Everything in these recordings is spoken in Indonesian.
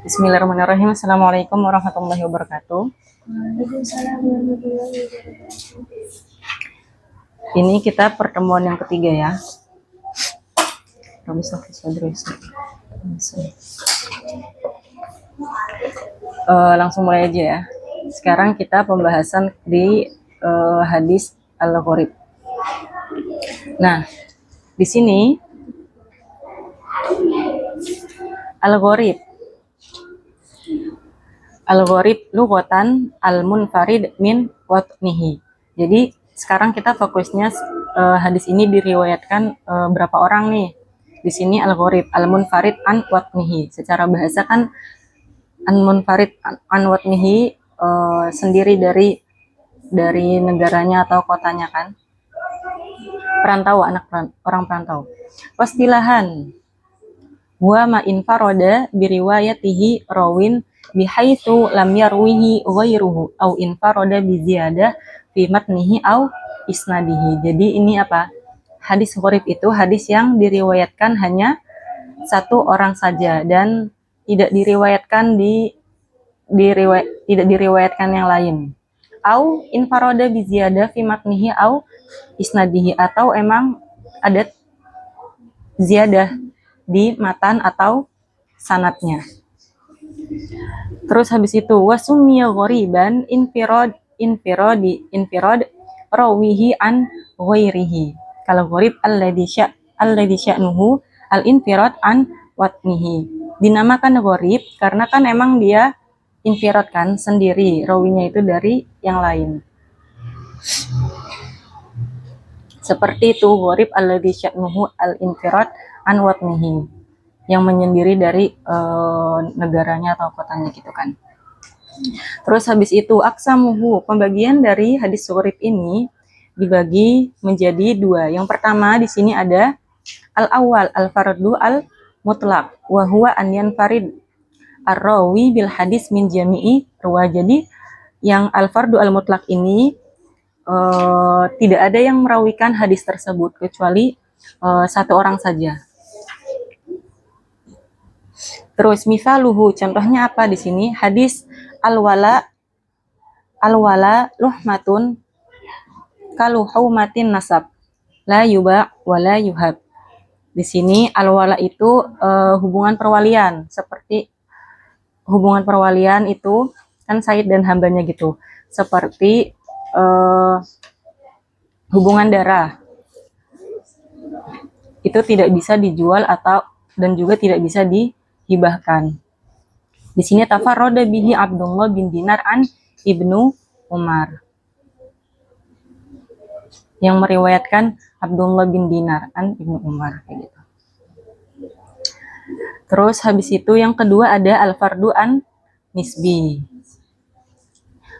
Bismillahirrahmanirrahim. Assalamualaikum warahmatullahi wabarakatuh. Waalaikumsalam warahmatullahi wabarakatuh. Ini kita pertemuan yang ketiga ya. Langsung mulai aja ya. Sekarang kita pembahasan di hadis al-gharib. Nah, di sini al-gharib lughatan al-munfarid min watnihi. Jadi sekarang kita fokusnya hadis ini diriwayatkan berapa orang nih? Di sini al-gharib al-munfarid an watnihi. Secara bahasa kan al-munfarid an watnihi sendiri dari negaranya atau kotanya kan. Perantau, orang perantau. Wastilahan wa ma infaroda biriwayatihi rawin bihaitsu lam yarwihi ghairuhu au infaroda bi ziyadah fi matnihi au isnadihi. Jadi ini apa? Hadis gharib itu hadis yang diriwayatkan hanya satu orang saja dan tidak diriwayatkan tidak diriwayatkan yang lain. Au infaroda bi ziyadah fi matnihi au isnadihi, atau emang ada ziyadah di matan atau sanatnya. Terus habis itu wasummiya ghariban infirad rawihi an ghairihi. Kalau gharib alladhi sya'nuhu al-infirad an watnihi. Dinamakan gharib karena kan emang dia infirad kan, sendiri, rawinya itu dari yang lain. Seperti itu gharib alladhi sya'nuhu al-infirad an watnihi, yang menyendiri dari negaranya atau kotanya gitu kan. Terus habis itu aksamuhu, pembagian dari hadis gharib ini dibagi menjadi dua. Yang pertama di sini ada al-awwal al-fardu al-mutlaq wa huwa an yanfarid ar-rawi bil hadis min jami'i ruwa. Jadi yang al-fardu al-mutlaq ini tidak ada yang merawikan hadis tersebut kecuali satu orang saja. Terus misaluhu, contohnya apa di sini? Hadis al-wala luhmatun kaluhumatin nasab la yuba wa la yuhab. Di sini al-wala itu hubungan perwalian, seperti hubungan perwalian itu kan sayyid dan hambanya gitu. Seperti hubungan darah. Itu tidak bisa dijual dan juga tidak bisa dihibahkan. Di sini tafarroda bihi Abdullah bin Dinar an Ibnu Umar. Yang meriwayatkan Abdullah bin Dinar an Ibnu Umar kayak gitu. Terus habis itu yang kedua ada al-fardu an nisbi.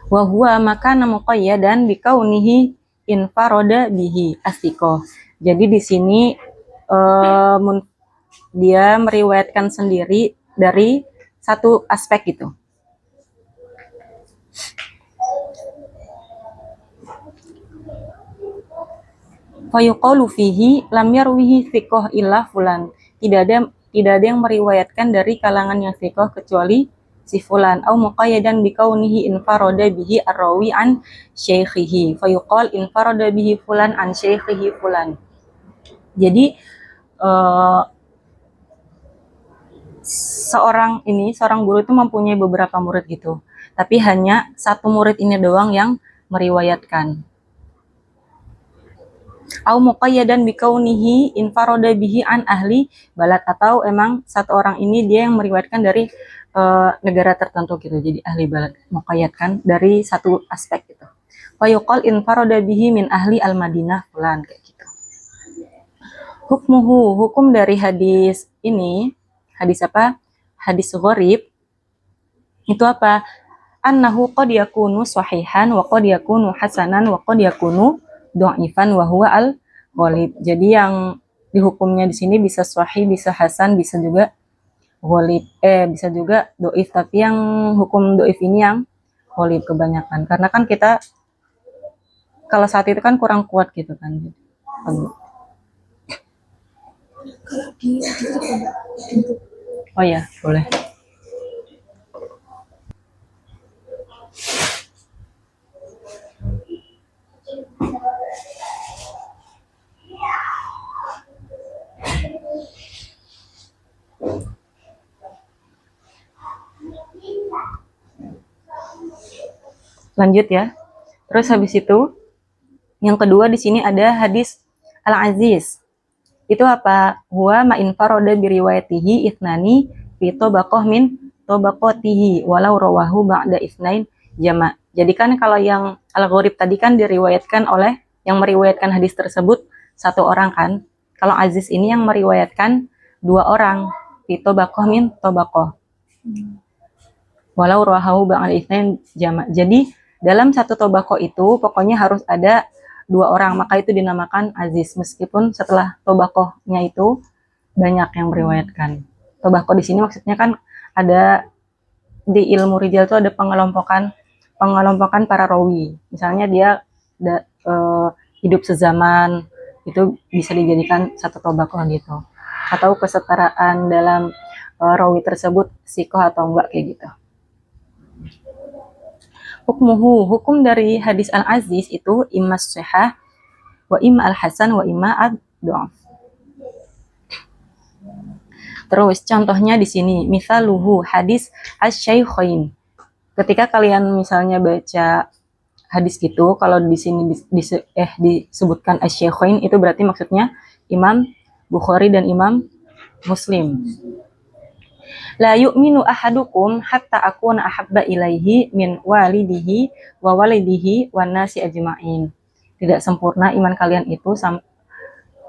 Wa huwa makana muqayyadan bikaunihi infaroda bihi asiko. Jadi di sini dia meriwayatkan sendiri dari satu aspek gitu. Fayuqalu fihi lam yarwihi thiqah illa fulan. Tidak ada yang meriwayatkan dari kalangan yang thiqah kecuali si fulan. Au muqayyadan bikaunihi infaroda bihi ar-rawi an syaikhihi. Fayuqal infaroda bihi fulan an syaikhihi fulan. Jadi seorang guru itu mempunyai beberapa murid gitu, tapi hanya satu murid ini doang yang meriwayatkan. Au muqayyadan bikaunihi infaroda bihi an ahli balad, atau emang satu orang ini dia yang meriwayatkan dari negara tertentu gitu, jadi ahli balad, muqayyadkan dari satu aspek gitu. Wa yuqal infaroda bihi min ahli al-Madinah fulan kayak gitu. Hukmuhu, hukum dari hadis ini, hadis apa? Hadis gharib itu apa? Annahu qad yakunu sahihan wa qad yakunu hasanan wa qad yakunu dhaifan wa huwa al-ghalib. Jadi yang dihukumnya di sini bisa sahih, bisa hasan, bisa juga ghalib. Bisa juga dhaif, tapi yang hukum dhaif ini yang ghalib kebanyakan. Karena kan kita kalau saat itu kan kurang kuat gitu kan. Oh ya, boleh. Lanjut ya. Terus habis itu yang kedua di sini ada hadis al-aziz. Itu apa? Huwa ma infaroda biriwayatihi itnani fi tabaqah min tabaqatihi walau rawahu ba'da itsnain jama'. Jadi kan kalau yang al-gharib tadi kan diriwayatkan oleh yang meriwayatkan hadis tersebut satu orang kan. Kalau aziz ini yang meriwayatkan dua orang fi tabaqah min tabaqah. Walau rawahu ba'da itsnain jama'. Jadi dalam satu tabaqah itu pokoknya harus ada dua orang, maka itu dinamakan aziz meskipun setelah tobakohnya itu banyak yang meriwayatkan. Tobakoh di sini maksudnya kan ada di ilmu rijal itu ada pengelompokan para rawi. Misalnya dia hidup sezaman, itu bisa dijadikan satu tobakoh gitu. Atau kesetaraan dalam rawi tersebut sikoh atau enggak kayak gitu. Hukum dari hadis al-aziz itu imma sihah wa imma al-hasan wa imma ad-dha'af. Terus contohnya di sini misaluhu hadis asy-syaikhain. Ketika kalian misalnya baca hadis gitu, kalau di sini disebutkan asy-syaikhain itu berarti maksudnya Imam Bukhari dan Imam Muslim. La yu'minu ahadukum hatta akuna ahabba ilaihi min walidihi wa walidihi wan nasi ajma'in. Tidak sempurna iman kalian itu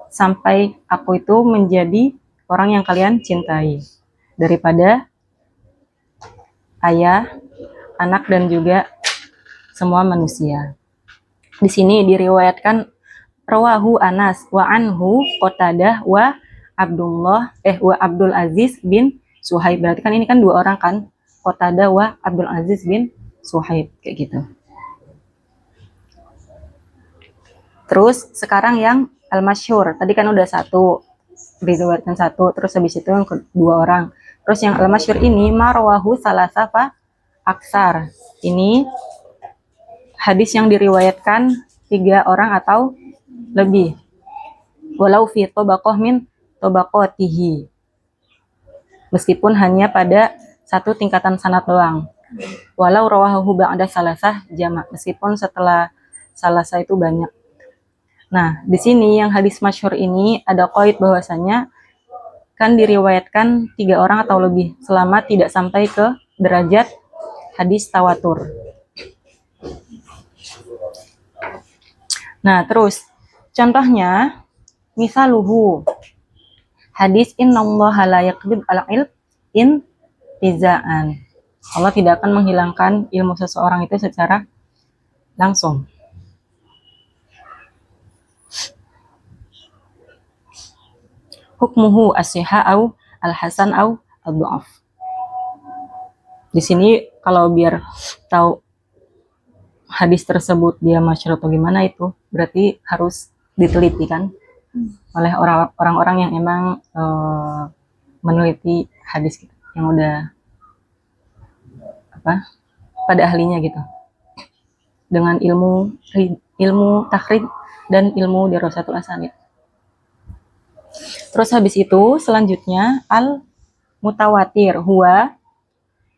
sampai aku itu menjadi orang yang kalian cintai daripada ayah, anak dan juga semua manusia. Di sini diriwayatkan rawahu Anas wa anhu Qatadah wa Abdul Aziz bin Suhaib. Berarti kan ini kan dua orang kan, Qatadah wa Abdul Aziz bin Suhaib kayak gitu. Terus sekarang yang al-masyhur. Tadi kan udah satu, diriwayatkan satu, terus habis itu yang kedua orang. Terus yang al-masyhur ini marwahu salasafa aksar. Ini hadis yang diriwayatkan 3 orang atau lebih. Walau fi tabaqah min tabaqatihi. Meskipun hanya pada satu tingkatan sanad doang. Walau rawahu ba'da salasah jama', meskipun setelah salasah itu banyak. Nah, di sini yang hadis masyhur ini ada qaid bahwasanya kan diriwayatkan 3 orang atau lebih selama tidak sampai ke derajat hadis tawatur. Nah, terus contohnya misaluhu hadis innallaha la yaqbid al-ilm intizaan. Allah tidak akan menghilangkan ilmu seseorang itu secara langsung. Hukmuhu as-sihah au al-hasan au ad-dha'af. Di sini kalau biar tahu hadis tersebut dia masyhur atau gimana itu berarti harus diteliti kan oleh orang-orang yang emang meneliti hadis gitu, yang udah pada ahlinya gitu, dengan ilmu takhrij dan ilmu dirasatul asanid. Terus habis itu selanjutnya al-mutawatir.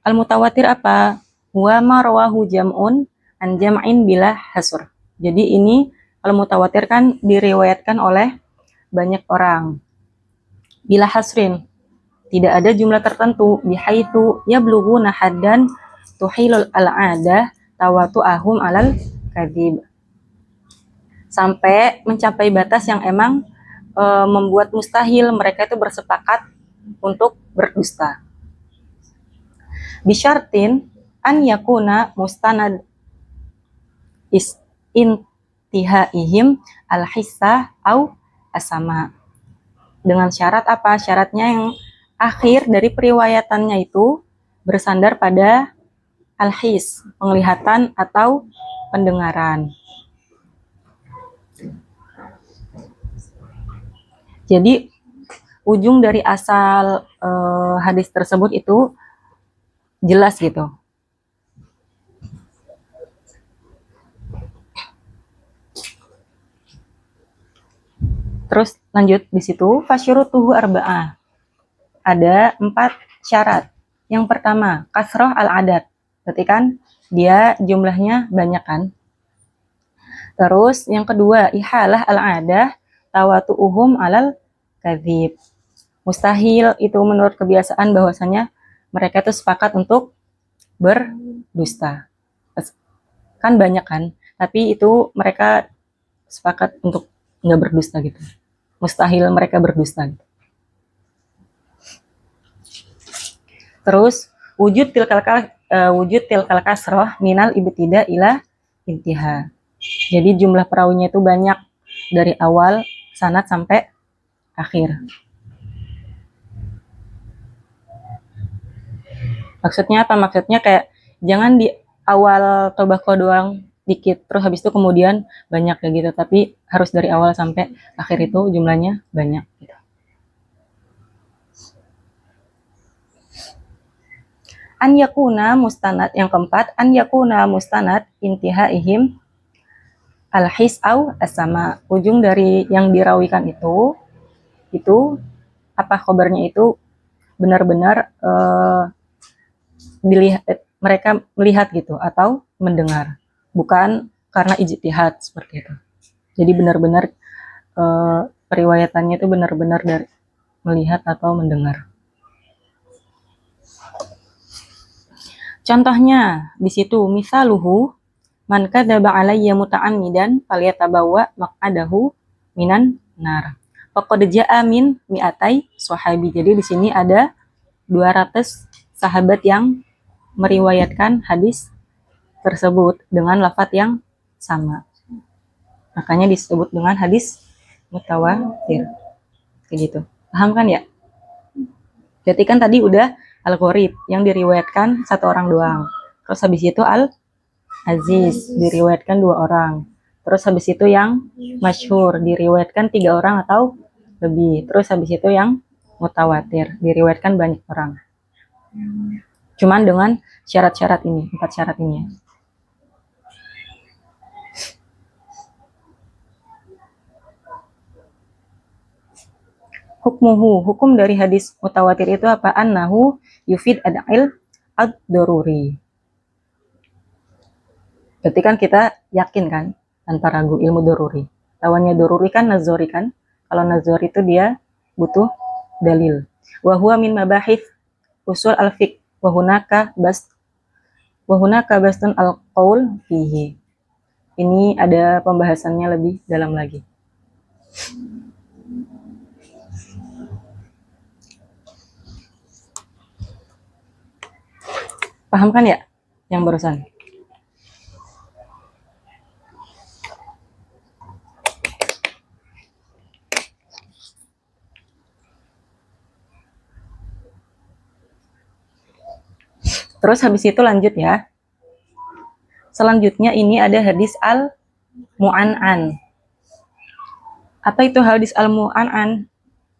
Al-mutawatir apa? Huwa ma rawahu jam'un an jam'in bila hasr. Jadi ini al-mutawatir kan diriwayatkan oleh banyak orang. Bila hasrin, tidak ada jumlah tertentu, bihaitsu yablughuna haddan tuhilul al-'adah tawatu'ahum alal kadzib. Sampai mencapai batas yang emang membuat mustahil mereka itu bersepakat untuk berdusta. Bisyartin an yakuna mustanad intihaihim al-hissah au asama. Dengan syarat apa? Syaratnya yang akhir dari periwayatannya itu bersandar pada al-his, penglihatan atau pendengaran. Jadi ujung dari asal hadis tersebut itu jelas gitu. Terus lanjut di situ fasyurutuhu arba'ah. Ada 4 syarat. Yang pertama, kasroh al-adat. Berarti kan dia jumlahnya banyak kan. Terus yang kedua, ihalah al-adah tawatu'uhum alal kadzib. Mustahil itu menurut kebiasaan bahwasanya mereka itu sepakat untuk berdusta. Kan banyak kan, tapi itu mereka sepakat untuk nggak berdusta gitu. Mustahil mereka berdusta gitu. Terus wujud tilkal kasroh minal ibtida ila intiha. Jadi jumlah perawinya itu banyak dari awal sanad sampai akhir. Maksudnya apa? Maksudnya kayak jangan di awal tobako doang dikit, terus habis itu kemudian banyak kayak gitu, tapi harus dari awal sampai akhir itu jumlahnya banyak gitu. An yakuna mustanad, yang keempat, an yakuna mustanad intihaihim al-his au as-sama. Ujung dari yang dirawikan itu apa khobarnya itu benar-benar dilihat, mereka melihat gitu atau mendengar, bukan karena ijtihad seperti itu. Jadi benar-benar periwayatannya itu benar-benar dari melihat atau mendengar. Contohnya di situ misaluhu man kadzaba alayya muta'ammidan falyatabawa maq'adahu minan nar. Faqad ja'a min mi'atai sahabi. Jadi di sini ada 200 sahabat yang meriwayatkan hadis tersebut dengan lafaz yang sama. Makanya disebut dengan hadis mutawatir. Kayak gitu. Paham kan ya? Berarti kan tadi udah al-gharib yang diriwayatkan satu orang doang. Terus habis itu al-aziz diriwayatkan 2 orang. Terus habis itu yang masyhur diriwayatkan 3 orang atau lebih. Terus habis itu yang mutawatir diriwayatkan banyak orang. Cuman dengan syarat-syarat ini, 4 syarat ini. Hukmuhu, hukum dari hadis mutawatir itu apa? Annahu yufid ad-il ad-daruri. Berarti kan kita yakin kan, tanpa ragu ilmu daruri. Lawannya daruri kan nazori kan. Kalau nazori itu dia butuh dalil. Wa huwa min mabahith usul al-fiqh wa hunaka bastun al-qaul fihi. Ini ada pembahasannya lebih dalam lagi. Paham kan ya yang barusan? Terus habis itu lanjut ya. Selanjutnya ini ada hadis al-mu'an'an. Apa itu hadis al-mu'an'an?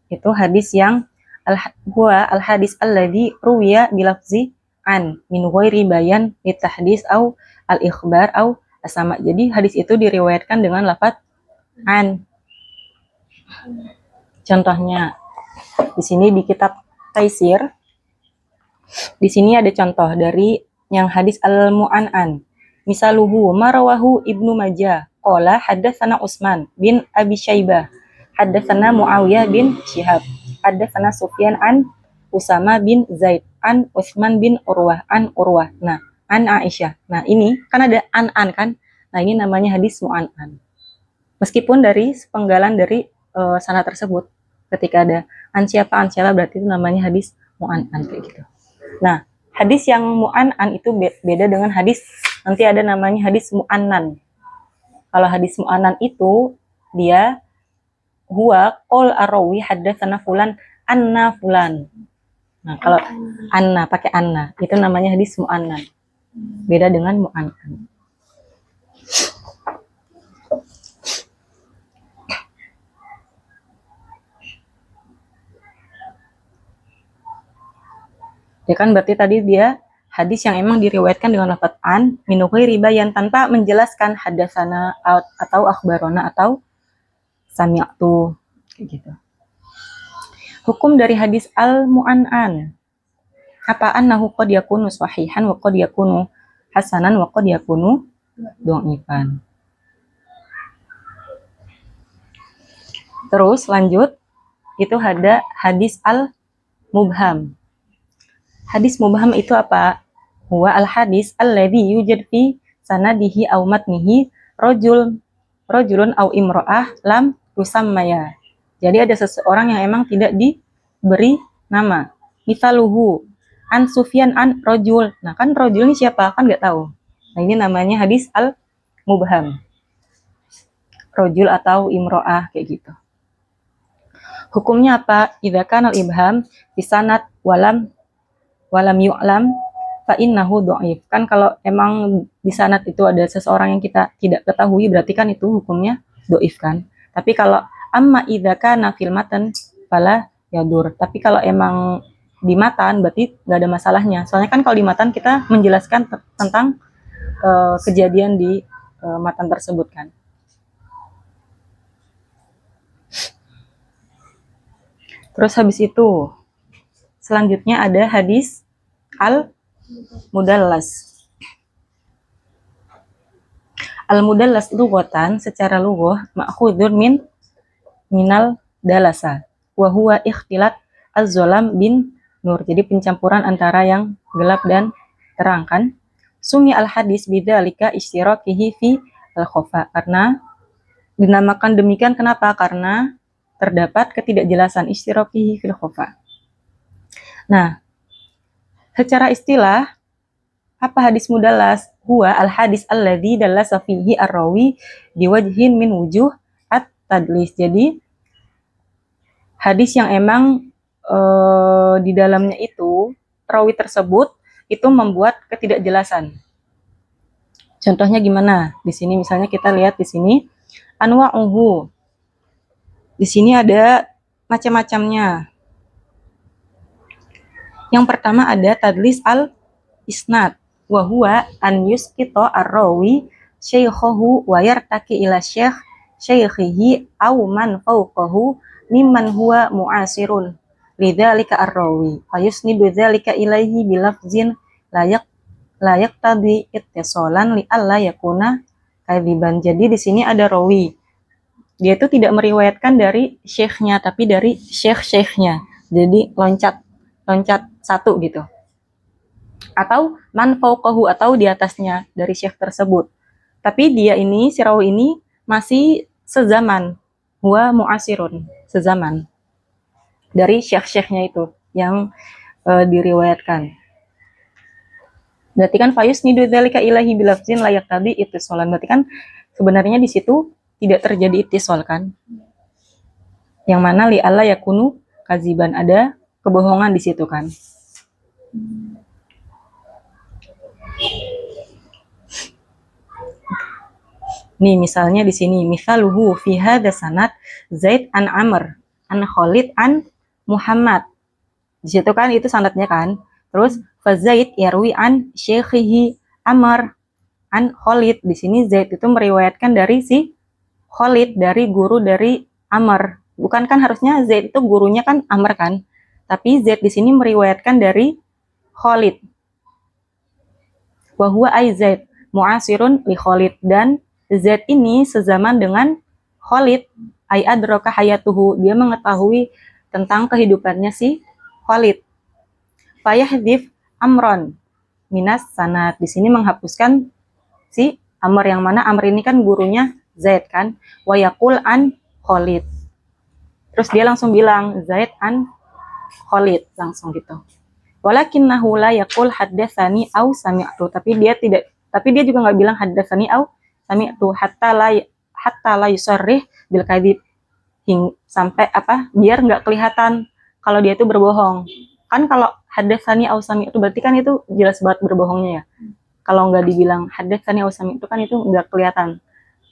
Itu hadis yang al-hadis alladzi ruwiya bilafzi an min ghairi bayan litahdis au al-ikhbar au asama. Jadi hadis itu diriwayatkan dengan lafaz an. Contohnya di sini di kitab Taisir, di sini ada contoh dari yang hadis al-mu'an'an. Misaluhu marawahu Ibnu Majah qala haddatsana Utsman bin Abi Syaibah haddatsana Muawiyah bin Syihab haddatsana Sufyan an Usama bin Zaid an Utsman bin Urwah an Urwah. Nah, an Aisyah. Nah, ini kan ada an kan. Nah, ini namanya hadis mu'an'an. Meskipun dari sepenggalan dari sanad tersebut, ketika ada an siapa berarti itu namanya hadis mu'an'an kayak gitu. Nah, hadis yang mu'an'an itu beda dengan hadis nanti ada namanya hadis mu'annan. Kalau hadis mu'annan itu dia huwa qol arawi haddatsana fulan anna fulan. Nah, kalau anna pakai anna itu namanya hadis mu'annan. Beda dengan mu'annan. Ya kan berarti tadi dia hadis yang emang diriwayatkan dengan lafaz an min ghairi bayan tanpa menjelaskan hadatsana atau akhbarona atau sami'tu kayak gitu. Hukum dari hadis al-mu'an'an. Apa annahu qad yakunu sahihan wa qad yakunu hasanan wa qad yakunu dhaifan. Terus lanjut, itu ada hadis al-mubham. Hadis mubham itu apa? Huwa al-hadis alladhi yujad fi sanadihi aw matnihi rajulun aw imra'ah lam tusammaya. Jadi ada seseorang yang emang tidak diberi nama. Mithaluhu an Sufyan an rajul. Nah, kan rajul ini siapa? Kan nggak tahu. Nah, ini namanya hadis al-mubham. Rajul atau imra'ah kayak gitu. Hukumnya apa? Idza kana al-ibham fi sanad walam yu'lam fa innahu dhaif. Kan kalau emang di sanad itu ada seseorang yang kita tidak ketahui, berarti kan itu hukumnya dhaif kan. Tapi kalau amma idza kana fil matan fala yadur. Tapi kalau emang di matan berarti nggak ada masalahnya. Soalnya kan kalau di matan kita menjelaskan tentang kejadian di matan tersebut kan. Terus habis itu selanjutnya ada hadis al-mudallas. Al-mudallas lughatan secara lughah ma'khudun minal dalasa wa huwa ikhtilat az-zalam bin nur. Jadi pencampuran antara yang gelap dan terang kan. Sumi al-hadis bidzalika isytirakihi fi al-khafa. Karena dinamakan demikian kenapa? Karena terdapat ketidakjelasan isytirakihi fil khafa. Nah, secara istilah apa hadis mudallas? Huwa al-hadis alladzi dallasa fihi ar-rawi biwajhin min wujuh at-tadlis. Jadi hadis yang emang di dalamnya itu rawi tersebut itu membuat ketidakjelasan. Contohnya gimana? Di sini misalnya kita lihat di sini anwa'uhu. Di sini ada macam-macamnya. Yang pertama ada tadlis al-isnad wa huwa an yusqita ar-rawi syaikhahu wa yartaki ila syaikhihi aw man fawqahu mimman huwa mu'asirun lidzalika ar-rawi fa yusnidu dzalika ilaihi bilafzin la yaqtadi ittisalan li alla yakuna kadziban. Jadi di sini ada rawi. Dia itu tidak meriwayatkan dari syekhnya tapi dari syekh-syekhnya. Jadi loncat satu gitu. Atau man fauqahu atau di atasnya dari syekh tersebut. Tapi dia ini, si rawi ini masih sezaman. Huwa mu'asirun, sezaman. Dari syekh-syekhnya itu yang diriwayatkan. Berarti kan fayus nidu dzalika ilahi bilafzin layak tadi ittisalan. Berarti kan sebenarnya di situ tidak terjadi ittisal kan. Yang mana li alla yakunu kaziban, ada kebohongan di situ kan. Nih misalnya di sini misaluhu fi hadza sanad Zaid an Amr an Khalid an Muhammad. Di situ kan itu sanadnya kan. Terus fa Zaid yarwi an syekhihi Amr an Khalid. Di sini Zaid itu meriwayatkan dari si Khalid, dari guru dari Amr. Bukan kan harusnya Zaid itu gurunya kan Amr kan. Tapi Zaid di sini meriwayatkan dari Khalid. Wa huwa ay Zaid mu'asirun li Khalid, dan Zaid ini sezaman dengan Khalid. Ay adraka hayatuhu, dia mengetahui tentang kehidupannya si Khalid. Fayahdhif Amron minas sanad. Di sini menghapuskan si Amr, yang mana Amr ini kan gurunya Zaid kan. Wa yaqul an Khalid. Terus dia langsung bilang Zaid an Khalid, langsung gitu. Walakinnahu la yaqul haddatsani au sami'tu. Tapi dia juga nggak bilang haddatsani au sami'tu hatta la yusarrih bil kadzib, sampai apa? Biar nggak kelihatan kalau dia itu berbohong. Kan kalau haddatsani au sami'tu berarti kan itu jelas banget berbohongnya ya. Kalau nggak dibilang haddatsani au sami'tu kan itu nggak kelihatan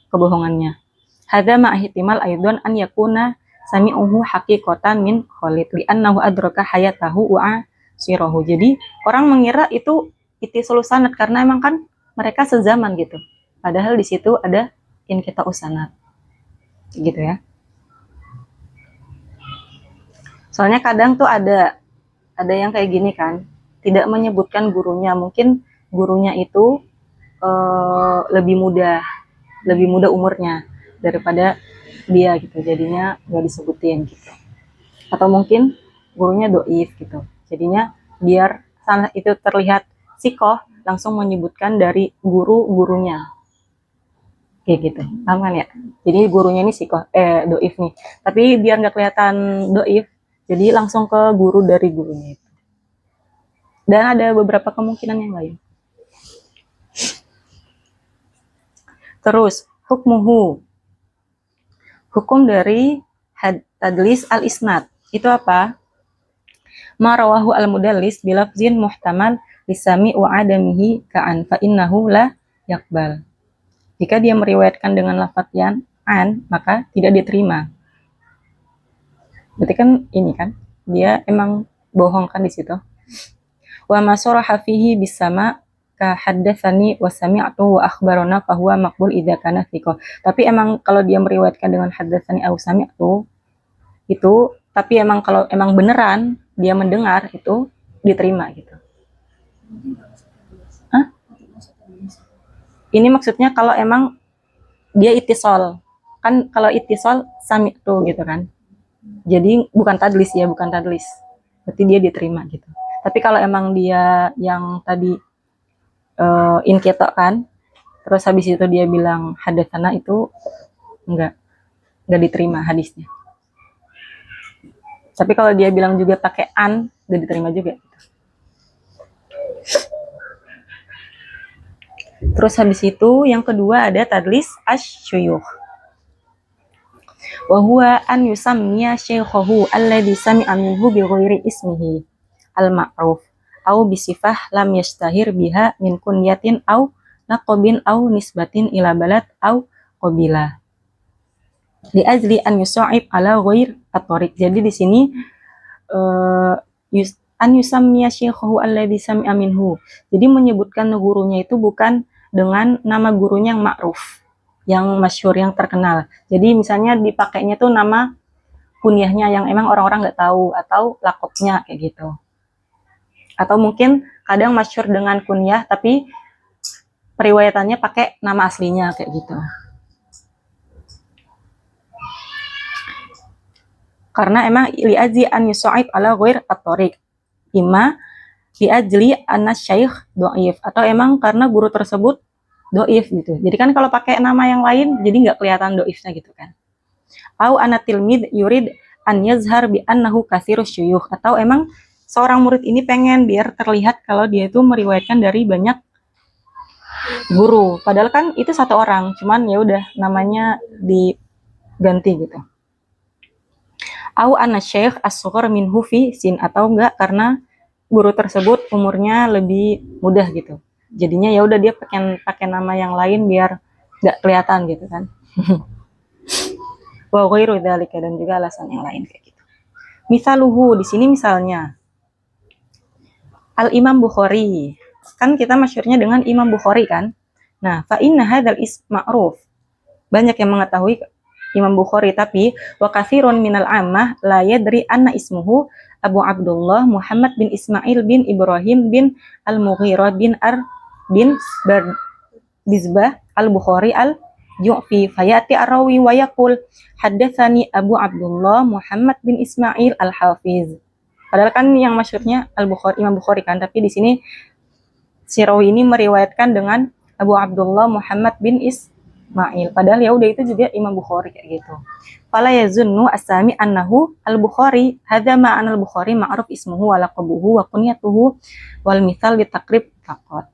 kebohongannya. Hadza ma ihtimal aidan an yakuna sami'uhu haqiqatan min Khalid li annahu adraka hayatahu wa sirahu. Jadi orang mengira itu ittisalus sanad karena emang kan mereka sezaman gitu. Padahal di situ ada inqita'us sanad. Gitu ya. Soalnya kadang tuh ada yang kayak gini kan, tidak menyebutkan gurunya. Mungkin gurunya itu lebih muda umurnya daripada dia gitu, jadinya nggak disebutin gitu. Atau mungkin gurunya doif gitu, jadinya biar sana itu terlihat sikoh langsung menyebutkan dari gurunya kayak gitu, aman ya. Jadi gurunya ini sikoh doif nih, tapi biar nggak kelihatan doif, jadi langsung ke guru dari gurunya itu. Dan ada beberapa kemungkinan yang lain. Terus hukmuhu, hukum dari tadlis al-isnad itu apa? Ma rawahu al-mudallis bilafzin muhtamal lisami wa adamihi ka'an fa innahu la yakbal. Jika dia meriwayatkan dengan lafaz yang an, maka tidak diterima. Berarti kan ini kan, dia emang bohong kan di situ. Wa ma saraha fihi bisama ka haddatsani wa sami'tu wa akhbarana fa huwa maqbul idza kana thiqah. Tapi emang kalau dia meriwayatkan dengan haddatsani au sami'tu itu, tapi emang kalau emang beneran dia mendengar itu diterima gitu. Hah? Ini maksudnya kalau emang dia itisol, kan kalau itisol sami'tu gitu kan. Jadi bukan tadlis ya, bukan tadlis. Berarti dia diterima gitu. Tapi kalau emang dia yang tadi inqita kan, terus habis itu dia bilang hadatsana, itu enggak diterima hadisnya. Tapi kalau dia bilang juga pakai an, udah diterima juga gitu. Terus habis itu yang kedua ada tadlis asy-syuyukh. Wa huwa an yusammiya syaykhahu alladhi sami'a minhu bi ghairi ismihi al-ma'ruf au bi sifah lam yashtahir biha min kunyatin au laqabin au nisbatin ila balad au qabila. Li ajli an yusa'ib ala ghair at-tariq. Jadi di sini an yusammiya syaykhahu alladhi sami'a minhu. Jadi menyebutkan gurunya itu bukan dengan nama gurunya yang ma'ruf, yang masyhur, yang terkenal. Jadi misalnya dipakainya tuh nama kunyahnya yang emang orang-orang nggak tahu, atau lakopnya kayak gitu. Atau mungkin kadang masyhur dengan kunyah tapi periwayatannya pakai nama aslinya kayak gitu. Karena emang li'ajli an yusu'ib ala ghair at-tariq. Ima li'ajli anna syekh do'if, atau emang karena guru tersebut do'if gitu. Jadi kan kalau pakai nama yang lain jadi nggak kelihatan do'ifnya gitu kan. Au anna tilmid yurid an yazhar bi annahu katsirus syuyukh, atau emang seorang murid ini pengen biar terlihat kalau dia itu meriwayatkan dari banyak guru. Padahal kan itu satu orang, cuman ya udah namanya diganti gitu. Au anna syekh as-sughar minhu fi sin, atau enggak karena guru tersebut umurnya lebih mudah gitu. Jadinya ya udah dia pakai nama yang lain biar enggak kelihatan gitu kan. Wa ghairu dzalika, dan juga alasan yang lain kayak gitu. Misaluhu, di sini misalnya Al-Imam Bukhari. Kan kita masyhurnya dengan Imam Bukhari kan? Nah, fa inna hadzal ism ma'ruf. Banyak yang mengetahui Imam Bukhari, tapi wa katsirun minal ammah la yadri anna ismuhu Abu Abdullah Muhammad bin Ismail bin Ibrahim bin Al-Mughirah bin bin Bizbah Al-Bukhari Al-Ju'fi. Fayati ar-rawi wa yaqul haddatsani Abu Abdullah Muhammad bin Ismail Al-Hafiz. Padahal kan yang masyhurnya Al-Bukhari, Imam Bukhari kan, tapi di sini si rawi ini meriwayatkan dengan Abu Abdullah Muhammad bin Ismail. Padahal ya udah itu juga Imam Bukhari kayak gitu. Fala yazunnu as-sami annahu al-Bukhari, hadza ma'an al-Bukhari ma'ruf ismuhu wa laqabuhu wa kunyatuhu wal mithal bi taqrib faqat.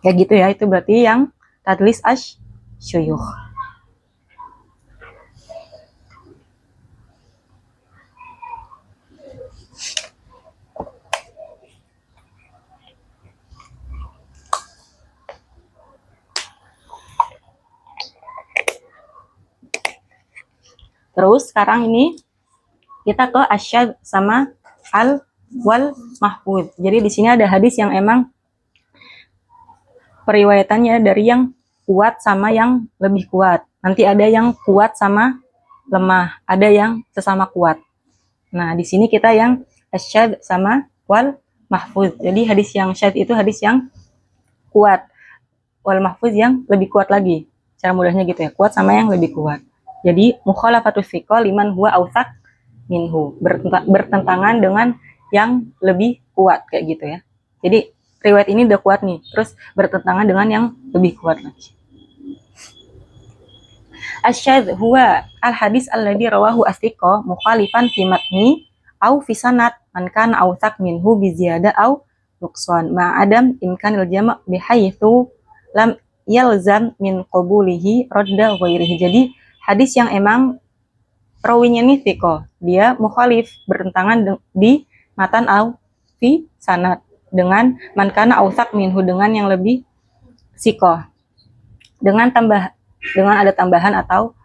Kayak gitu ya, itu berarti yang tadlis asy-syuyukh. Terus sekarang ini kita ke asyad sama al wal mahfuz. Jadi di sini ada hadis yang emang periwayatannya dari yang kuat sama yang lebih kuat. Nanti ada yang kuat sama lemah, ada yang sesama kuat. Nah, di sini kita yang asyad sama wal mahfuz. Jadi hadis yang syad itu hadis yang kuat. wal mahfuz yang lebih kuat lagi. Cara mudahnya gitu ya, kuat sama yang lebih kuat. Jadi mukhalafatus thiqah liman huwa autsaq minhu, bertentangan dengan yang lebih kuat kayak gitu ya. Jadi riwayat ini udah kuat nih, terus bertentangan dengan yang lebih kuat lagi. Asyadz huwa al hadis alladhi rawahu as-thiqah mukhalifan fi matni au fi sanad man kana autsaq minhu bi ziyadah au nuqsan ma adam imkanil jama' bihaitsu lam yalzam min qabulihi radda ghairihi. Jadi hadis yang emang rawinya nih thiqah, dia mukhalif, bertentangan di matan au fi sanad dengan man kana autsaq minhu, dengan yang lebih thiqah, dengan ada tambahan atau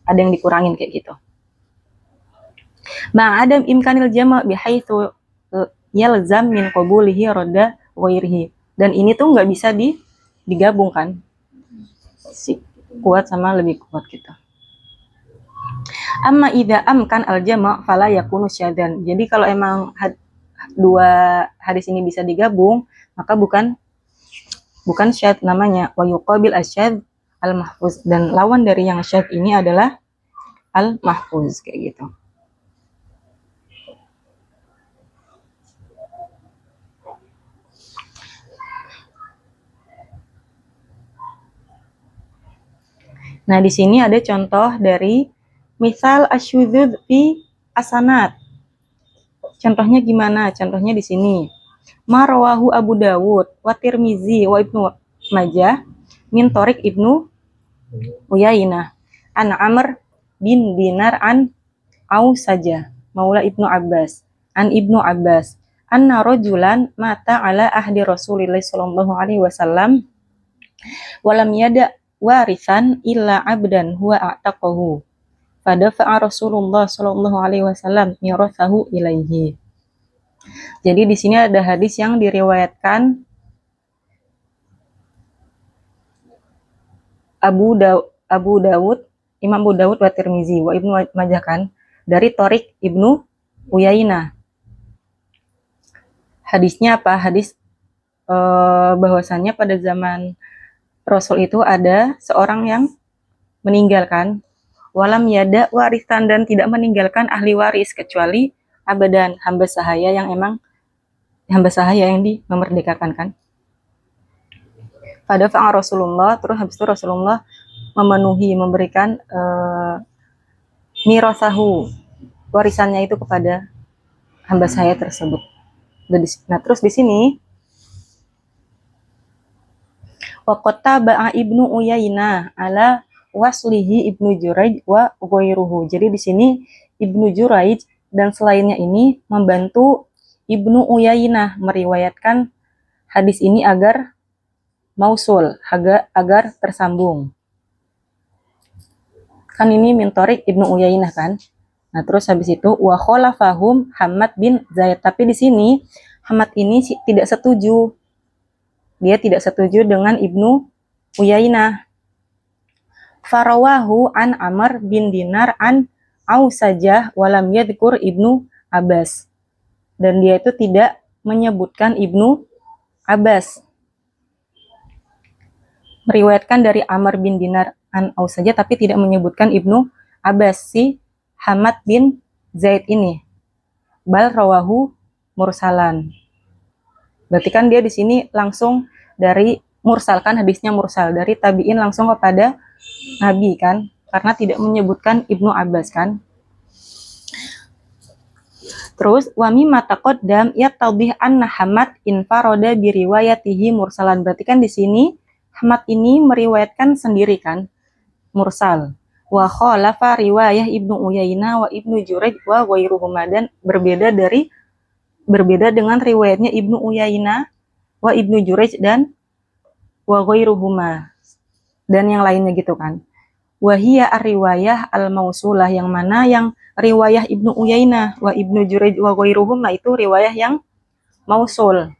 ada yang dikurangin kayak gitu. Ma'adam imkanil jama' bihaitsu yalzam min qabulihi radda ghairihi. Dan ini tuh nggak bisa digabungkan, si kuat sama lebih kuat gitu. Amma idza amkan al jama' fala yakunu syadzan. Jadi kalau emang dua hadis ini bisa digabung, maka bukan syadz namanya. Wa yuqabil asyadz al-mahfuz, dan lawan dari yang syadz ini adalah al-mahfuz kayak gitu. Nah, di sini ada contoh dari misal asyudzud fi asanat. Contohnya gimana? Contohnya di sini. Marwahu Abu Dawud wa Tirmizi wa Ibnu Majah min Thoriq Ibnu Uyainah an Amr bin Dinar an Saja Maula Ibnu Abbas an Ibnu Abbas anna rajulan mata ala ahdi Rasulillah sallallahu alaihi wasallam walam yada warisan illa abdan huwa a'taqahu fadafa'a Rasulullah sallallahu alaihi wasallam mirathahu ilaihi. Jadi di sini ada hadis yang diriwayatkan Abu Dawud, Imam Abu Dawud wa Tirmizi wa Ibnu Majah kan, dari Thoriq Ibnu Uyainah. Hadisnya apa? Hadis bahwasannya pada zaman Rasul itu ada seorang yang meninggalkan walam yada warisan, dan tidak meninggalkan ahli waris kecuali abadan, hamba sahaya yang memerdekakan kan. Pada fa'a Rasulullah, terus habis itu Rasulullah memberikan mirasahu, warisannya itu kepada hamba sahaya tersebut. Nah, terus di sini waqata ba'a Ibnu Uyainah ala waslihi Ibnu Juraij wa ghairuhu. Jadi di sini Ibnu Juraij dan selainnya ini membantu Ibnu Uyainah meriwayatkan hadis ini agar mausul, agar tersambung. Kan ini min Thoriq Ibnu Uyainah kan. Nah, terus habis itu wa khalafahum Hamad bin Zaid. Tapi di sini Hamad ini tidak setuju. Dia tidak setuju dengan Ibnu Uyainah. Farawahu an Amr bin Dinar an Saja walam yadhkur Ibnu Abbas. Dan dia itu tidak menyebutkan Ibnu Abbas. Meriwayatkan dari Amr bin Dinar an Saja tapi tidak menyebutkan Ibnu Abbas, si Hamad bin Zaid ini. Bal rawahu mursalan. Berarti kan dia di sini langsung dari mursal kan, hadisnya mursal dari tabi'in langsung kepada Nabi kan, karena tidak menyebutkan Ibnu Abbas kan. Terus wa mimma taqaddam yatadhih anna Hamad infarada bi riwayatihi mursalan. Berarti kan di sini Hamad ini meriwayatkan sendiri kan, mursal. Wa khalafa riwayah Ibnu Uyainah wa Ibnu Juraij wa ghairuhuma, dan berbeda dengan riwayatnya Ibnu Uyainah wa Ibnu Juraij dan wa ghairuhuma, dan yang lainnya gitu kan. Wa hiya ar-riwayah al-mausulah, yang mana yang riwayah Ibnu Uyainah wa Ibnu Juraij wa ghairuhuma itu riwayah yang mausul,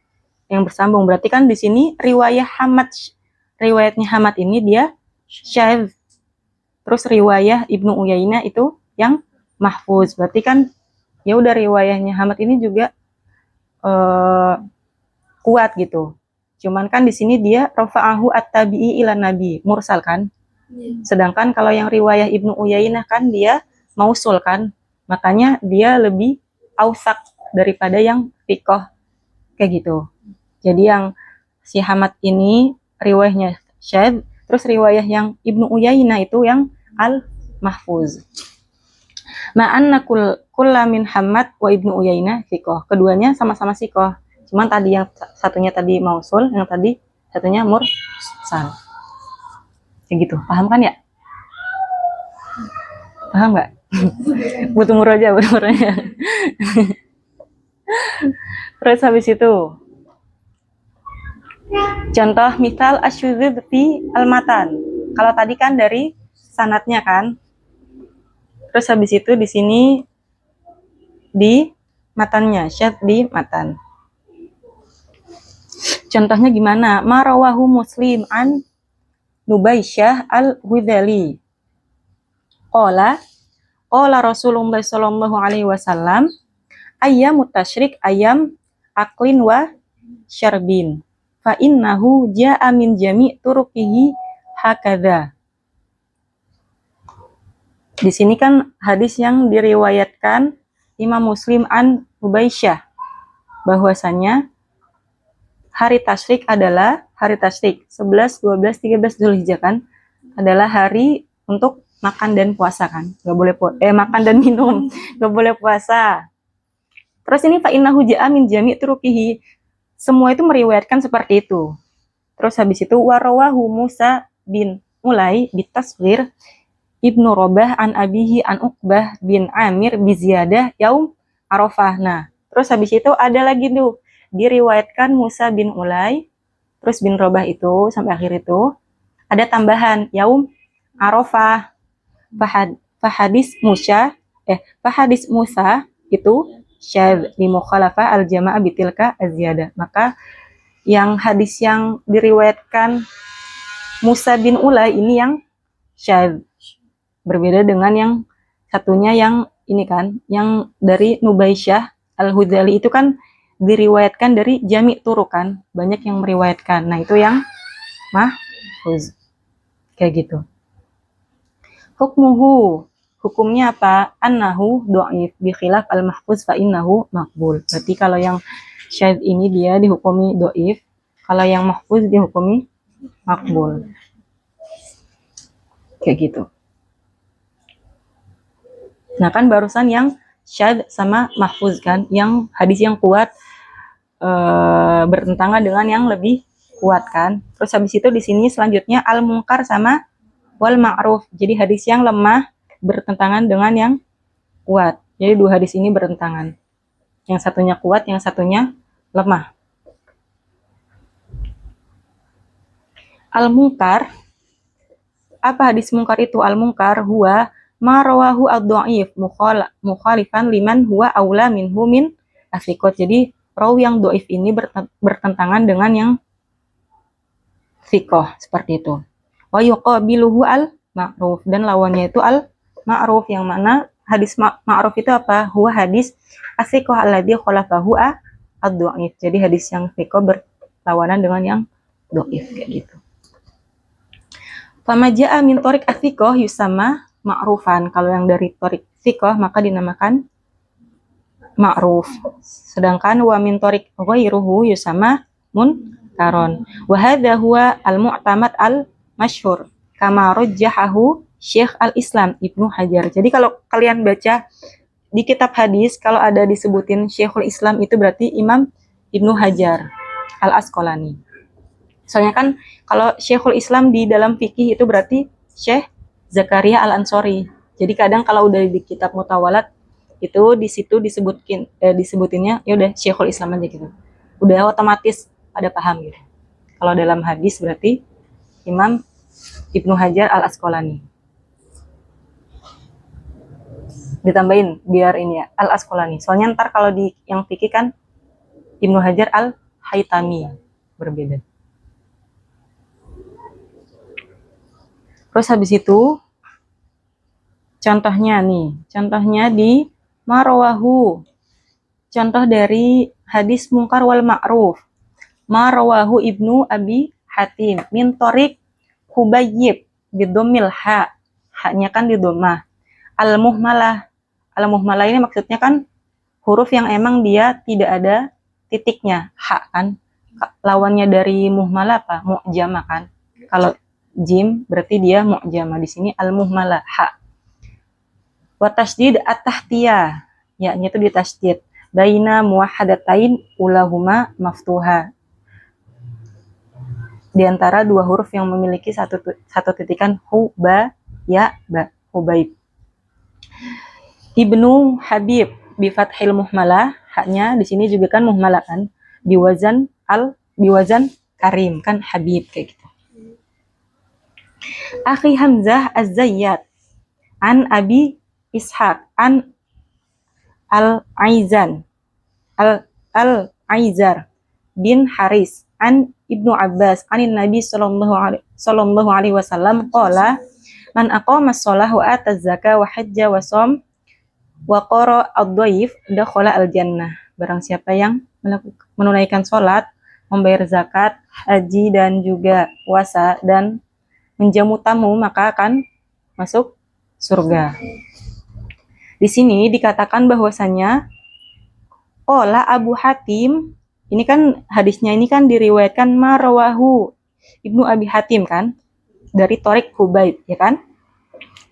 yang bersambung. Berarti kan di sini riwayatnya Hamad ini dia syadz. Terus riwayah Ibnu Uyainah itu yang mahfuz. Berarti kan ya udah riwayahnya Hamad ini juga kuat gitu. Cuman kan di sini dia rafa'ahu at-tabi'i ila nabi, mursal kan. Sedangkan kalau yang riwayah Ibnu Uyainah kan dia mausul kan. Makanya dia lebih ausak daripada yang thiqah kayak gitu. Jadi yang si Hamad ini riwayahnya syadz, terus riwayah yang Ibnu Uyainah itu yang al-mahfuz. Ma'anna kulla min Hamad wa Ibnu Uyainah thiqah. Keduanya sama-sama thiqah. Cuman tadi yang satunya tadi mausul, yang tadi satunya mursal. Kayak gitu. Paham kan ya? Paham nggak? butuh muroja. Terus habis itu contoh misal asyudzud fi al-matan. Kalau tadi kan dari sanatnya kan. Terus habis itu di sini di matannya, syadz di matan. Contohnya gimana? Marawahu Muslim an Nubaisyah al-Hudhali. Qala Rasulullah sallallahu alaihi wasallam ayyamut tasyrik ayyam aklin wa syarbin. Fa innahu ja'a min jami' turuqihi hakadha. Di sini kan hadis yang diriwayatkan Imam Muslim an Nubaisyah bahwasanya hari tasyrik adalah hari tasyrik 11, 12, 13 Zulhijjah kan adalah hari untuk makan dan puasa kan. Enggak boleh makan dan minum, enggak boleh puasa. Terus ini fa innahu ja'a min jami' turuqihi. Semua itu meriwayatkan seperti itu. Terus habis itu warawahu Musa bin Mulai bitasghir Ibnu Robah an abihi an Uqbah bin Amir biziyadah yaum Arafah. Nah, terus habis itu ada lagi tuh diriwayatkan Musa bin Ulay, terus bin Robah itu sampai akhir itu ada tambahan yaum Arafah. Fahadis Musa itu syadz li mukhalafah al jamaah bitilka aziyadah. Maka yang hadis yang diriwayatkan Musa bin Ulay ini yang syadz, berbeda dengan yang satunya yang ini kan, yang dari Nubaisyah al-Hudhali itu kan diriwayatkan dari jami' turuq kan, banyak yang meriwayatkan. Nah, itu yang mahfuz. Kayak gitu. Hukmuhu, hukumnya apa? Annahu dhaif bi khilaf al-mahfuz fa innahu maqbul. Berarti kalau yang syadz ini dia dihukumi dhaif, kalau yang mahfuz dihukumi maqbul. Kayak gitu. Nah, kan barusan yang syadz sama mahfuz kan, yang hadis yang kuat bertentangan dengan yang lebih kuat kan. Terus habis itu di sini selanjutnya al-munkar sama wal ma'ruf. Jadi hadis yang lemah bertentangan dengan yang kuat. Jadi dua hadis ini bertentangan. Yang satunya kuat, yang satunya lemah. Al-munkar, apa hadis munkar itu? Al-munkar huwa ma rawahu ad-dhaif mukhalifan liman huwa aula minhu min athiqat. Jadi rawi yang dhaif ini bertentangan dengan yang thiqah, seperti itu. Wa yuqabiluhu al-ma'ruf, dan lawannya itu al-ma'ruf, yang mana hadis ma'ruf itu apa? Huwa hadis as-thiqah alladzi khalafahu ad-dhaif. Jadi hadis yang thiqah berlawanan dengan yang dhaif kayak gitu. Fama ja'a min thoriq as-thiqah yusamma ma'rufan. Kalau yang dari thoriq thiqah maka dinamakan ma'ruf. Sedangkan wa min thoriq ghairuhu yusamma munkaron. Wa hadza huwa al-mu'tamad al-masyhur kama rajjahahu Syekh Al-Islam Ibnu Hajar. Jadi kalau kalian baca di kitab hadis, kalau ada disebutin Syekhul Islam itu berarti Imam Ibnu Hajar Al-Asqalani. Soalnya kan kalau Syekhul Islam di dalam fikih itu berarti Syekh Zakaria Al-Ansori. Jadi kadang kalau udah di kitab mutawalat itu di situ disebutinnya ya udah Syekhul Islam aja gitu. Udah otomatis pada paham gitu. Kalau dalam hadis berarti Imam Ibnu Hajar Al-Asqalani. Ditambahin biar ini ya, Al-Asqalani. Soalnya ntar kalau di yang fikih kan Ibnu Hajar Al-Haytami, berbeda. Terus habis itu contohnya di Marwahu. Contoh dari hadis mungkar wal ma'ruf. ma rawahu Ibnu Abi Hatim min thoriq Hubayyib bidomil haknya kan di domah. Al-muhmalah ini maksudnya kan huruf yang emang dia tidak ada titiknya, hak kan. Lawannya dari muhmalah apa? Mu'jamah kan. Kalau jim berarti dia mu'jamah. Di sini al-muhmalah hak. Wa tasydid at-tahtiyah, yakni itu ditasydid. Baina muwahhadatain ulahuma maftuha. Di antara dua huruf yang memiliki satu titikan hu ba ya ba, Hubaib. Ibnu Habib bi fathil muhmalah, haknya di sini juga kan muhmalah kan. Biwazan Karim kan Habib kayak gitu. Akhi Hamzah Az-Zayyad an Abi Ishaq an Al-Aizar bin Haris an Ibnu Abbas anin Nabi sallallahu alaihi wasallam qala man aqama shalah wa ata zakah wa hajja wa shom wa qara ad-dhaif dakhala al-jannah. Barang siapa yang menunaikan salat, membayar zakat, haji dan juga puasa dan menjamu tamu maka akan masuk surga. Di sini dikatakan bahwasanya qala Abu Hatim, ini kan hadisnya ini kan diriwayatkan marawahu Ibnu Abi Hatim kan dari thoriq Hubaib ya kan.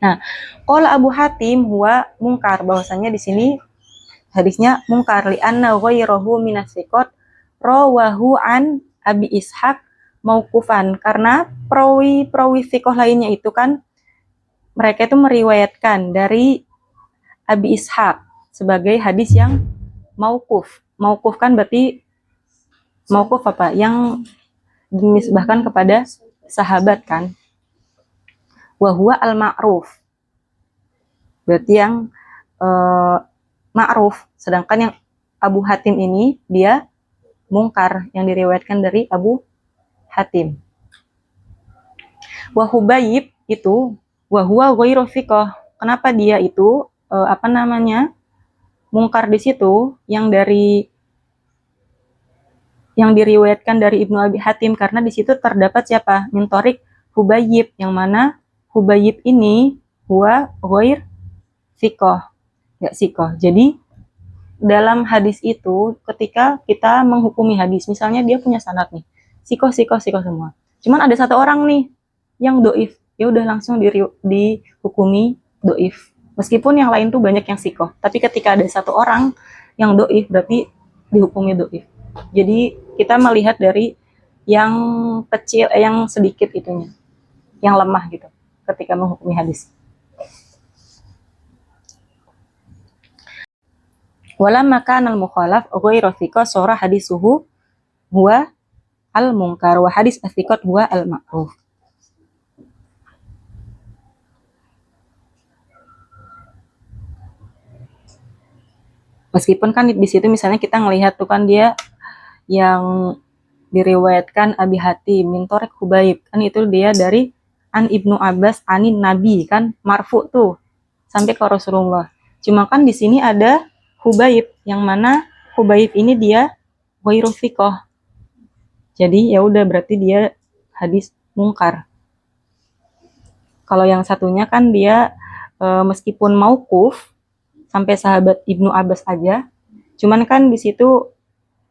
Nah, qala Abu Hatim huwa mungkar, bahwasanya di sini hadisnya mungkar li anna ghairahu minas thiqat rawahu an Abi Ishaq mauqufan, karena perawi thiqah lainnya itu kan mereka itu meriwayatkan dari Abi Ishaq sebagai hadis yang mauquf. Mauquf kan berarti mauquf apa? Yang dinisbahkan kepada sahabat kan. Wa huwa al-ma'ruf. Berarti yang ma'ruf, sedangkan yang Abu Hatim ini dia mungkar yang diriwayatkan dari Abu Hatim. Wa Hubayib itu wa huwa ghairu thiqah. Kenapa dia itu mungkar di situ yang diriwayatkan dari Ibnu Abi Hatim, karena di situ terdapat siapa? Min thoriq Hubayib, yang mana Hubayib ini huwa ghair thiqah, enggak thiqah. Jadi dalam hadis itu ketika kita menghukumi hadis, misalnya dia punya sanad nih, thiqah semua. Cuman ada satu orang nih yang doif, ya udah langsung dihukumi doif. Meskipun yang lain tuh banyak yang thiqah, tapi ketika ada satu orang yang doif berarti dihukumi doif. Jadi kita melihat dari yang kecil, yang sedikit itunya, yang lemah gitu ketika menghukumi hadis. Walamma kana al-mukhalaf ghairu thiqah sura hadisuhu huwa al-munkar wa hadis as-thiqat huwa al-ma'ruf. Meskipun kan di situ misalnya kita ngelihat tuh kan dia yang diriwayatkan Abi Hatim min thoriq Hubaib, kan itu dia dari an Ibnu Abbas anin Nabi kan marfu tuh sampai ke Rasulullah. Cuma kan di sini ada Hubaib, yang mana Hubaib ini dia ghairu thiqah. Jadi ya udah berarti dia hadis mungkar. Kalau yang satunya kan dia meskipun mauquf sampai sahabat Ibnu Abbas aja, cuman kan di situ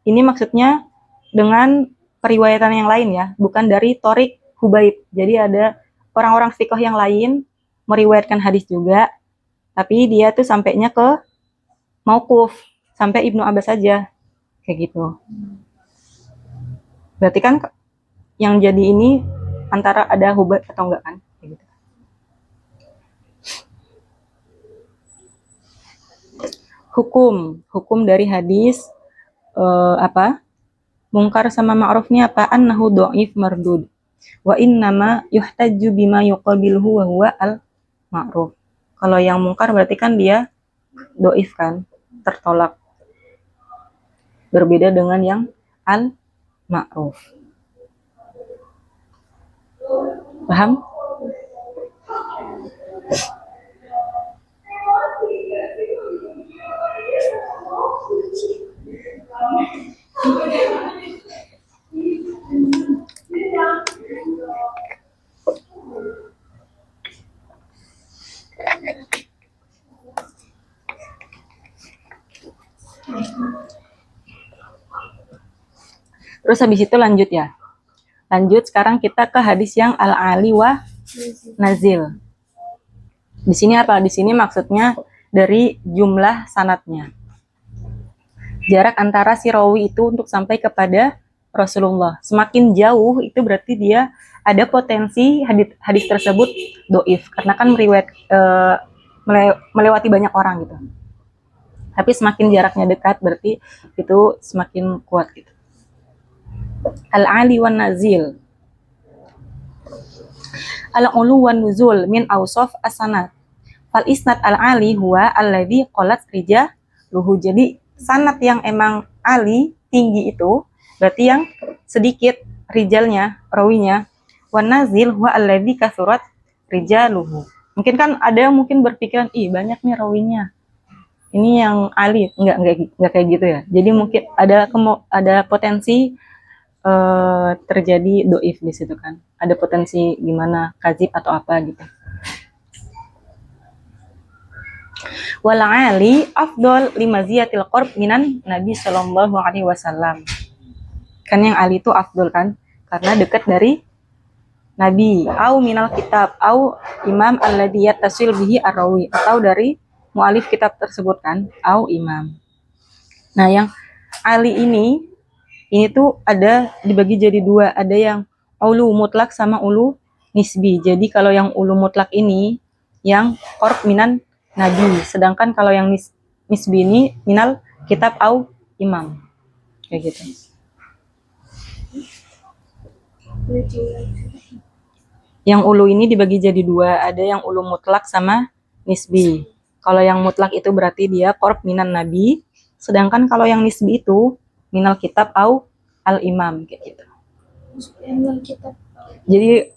ini maksudnya dengan periwayatan yang lain ya, bukan dari thoriq Hubaib. Jadi ada orang-orang thiqah yang lain meriwayatkan hadis juga, tapi dia tuh sampainya ke mauquf sampai Ibnu Abbas saja kayak gitu. Berarti kan yang jadi ini antara ada Hubaib atau enggak kan kayak gitu. Hukum dari hadis mungkar sama ma'rufnya apa? Annahu dhaif mardud wa innama yuhtajju bima yuqabiluhu wa huwa al-ma'ruf. Kalau yang mungkar berarti kan dia dhaif kan, tertolak. Berbeda dengan yang al-ma'ruf. Paham? Terus habis itu lanjut ya. Lanjut sekarang kita ke hadis yang al-ali wa nazil. Di sini apa? Di sini maksudnya dari jumlah sanatnya. Jarak antara si rawi itu untuk sampai kepada Rasulullah. Semakin jauh itu berarti dia ada potensi hadis tersebut doif. Karena kan melewati banyak orang gitu. Tapi semakin jaraknya dekat berarti itu semakin kuat gitu. Al-ali wan nazil. Al-ulu wan nuzul min awsaf as-sanad. Fal isnad al-ali huwa alladhi qalat rijaluhu. Jadi sanad yang emang ali tinggi itu berarti yang sedikit rijalnya, rawinya. Wan nazil huwa alladhi kathurat rijaluhu. Mungkin kan ada yang mungkin berpikiran, ih banyak nih rawinya. Ini yang ali, enggak kayak gitu ya. Jadi mungkin ada potensi terjadi doif di situ kan. Ada potensi gimana kadzib atau apa gitu. Wal ali afdal limaziyatil qurb minan Nabi sallallahu alaihi wasallam. Kan yang ali itu afdal kan karena dekat dari Nabi, au minal kitab, au imam alladhi yattasil bihi ar-rawi, atau dari mualif kitab tersebut kan, au imam. Nah, yang ali ini tuh ada dibagi jadi dua, ada yang ulu mutlak sama ulu nisbi. Jadi kalau yang ulu mutlak ini yang qurb minan Nabi, sedangkan kalau yang nisbi ini minal kitab au imam. Kayak gitu. Yang ulu ini dibagi jadi dua, ada yang ulu mutlak sama nisbi. Kalau yang mutlak itu berarti dia qurb minan Nabi, sedangkan kalau yang nisbi itu minal kitab au al-imam kayak gitu. Jadi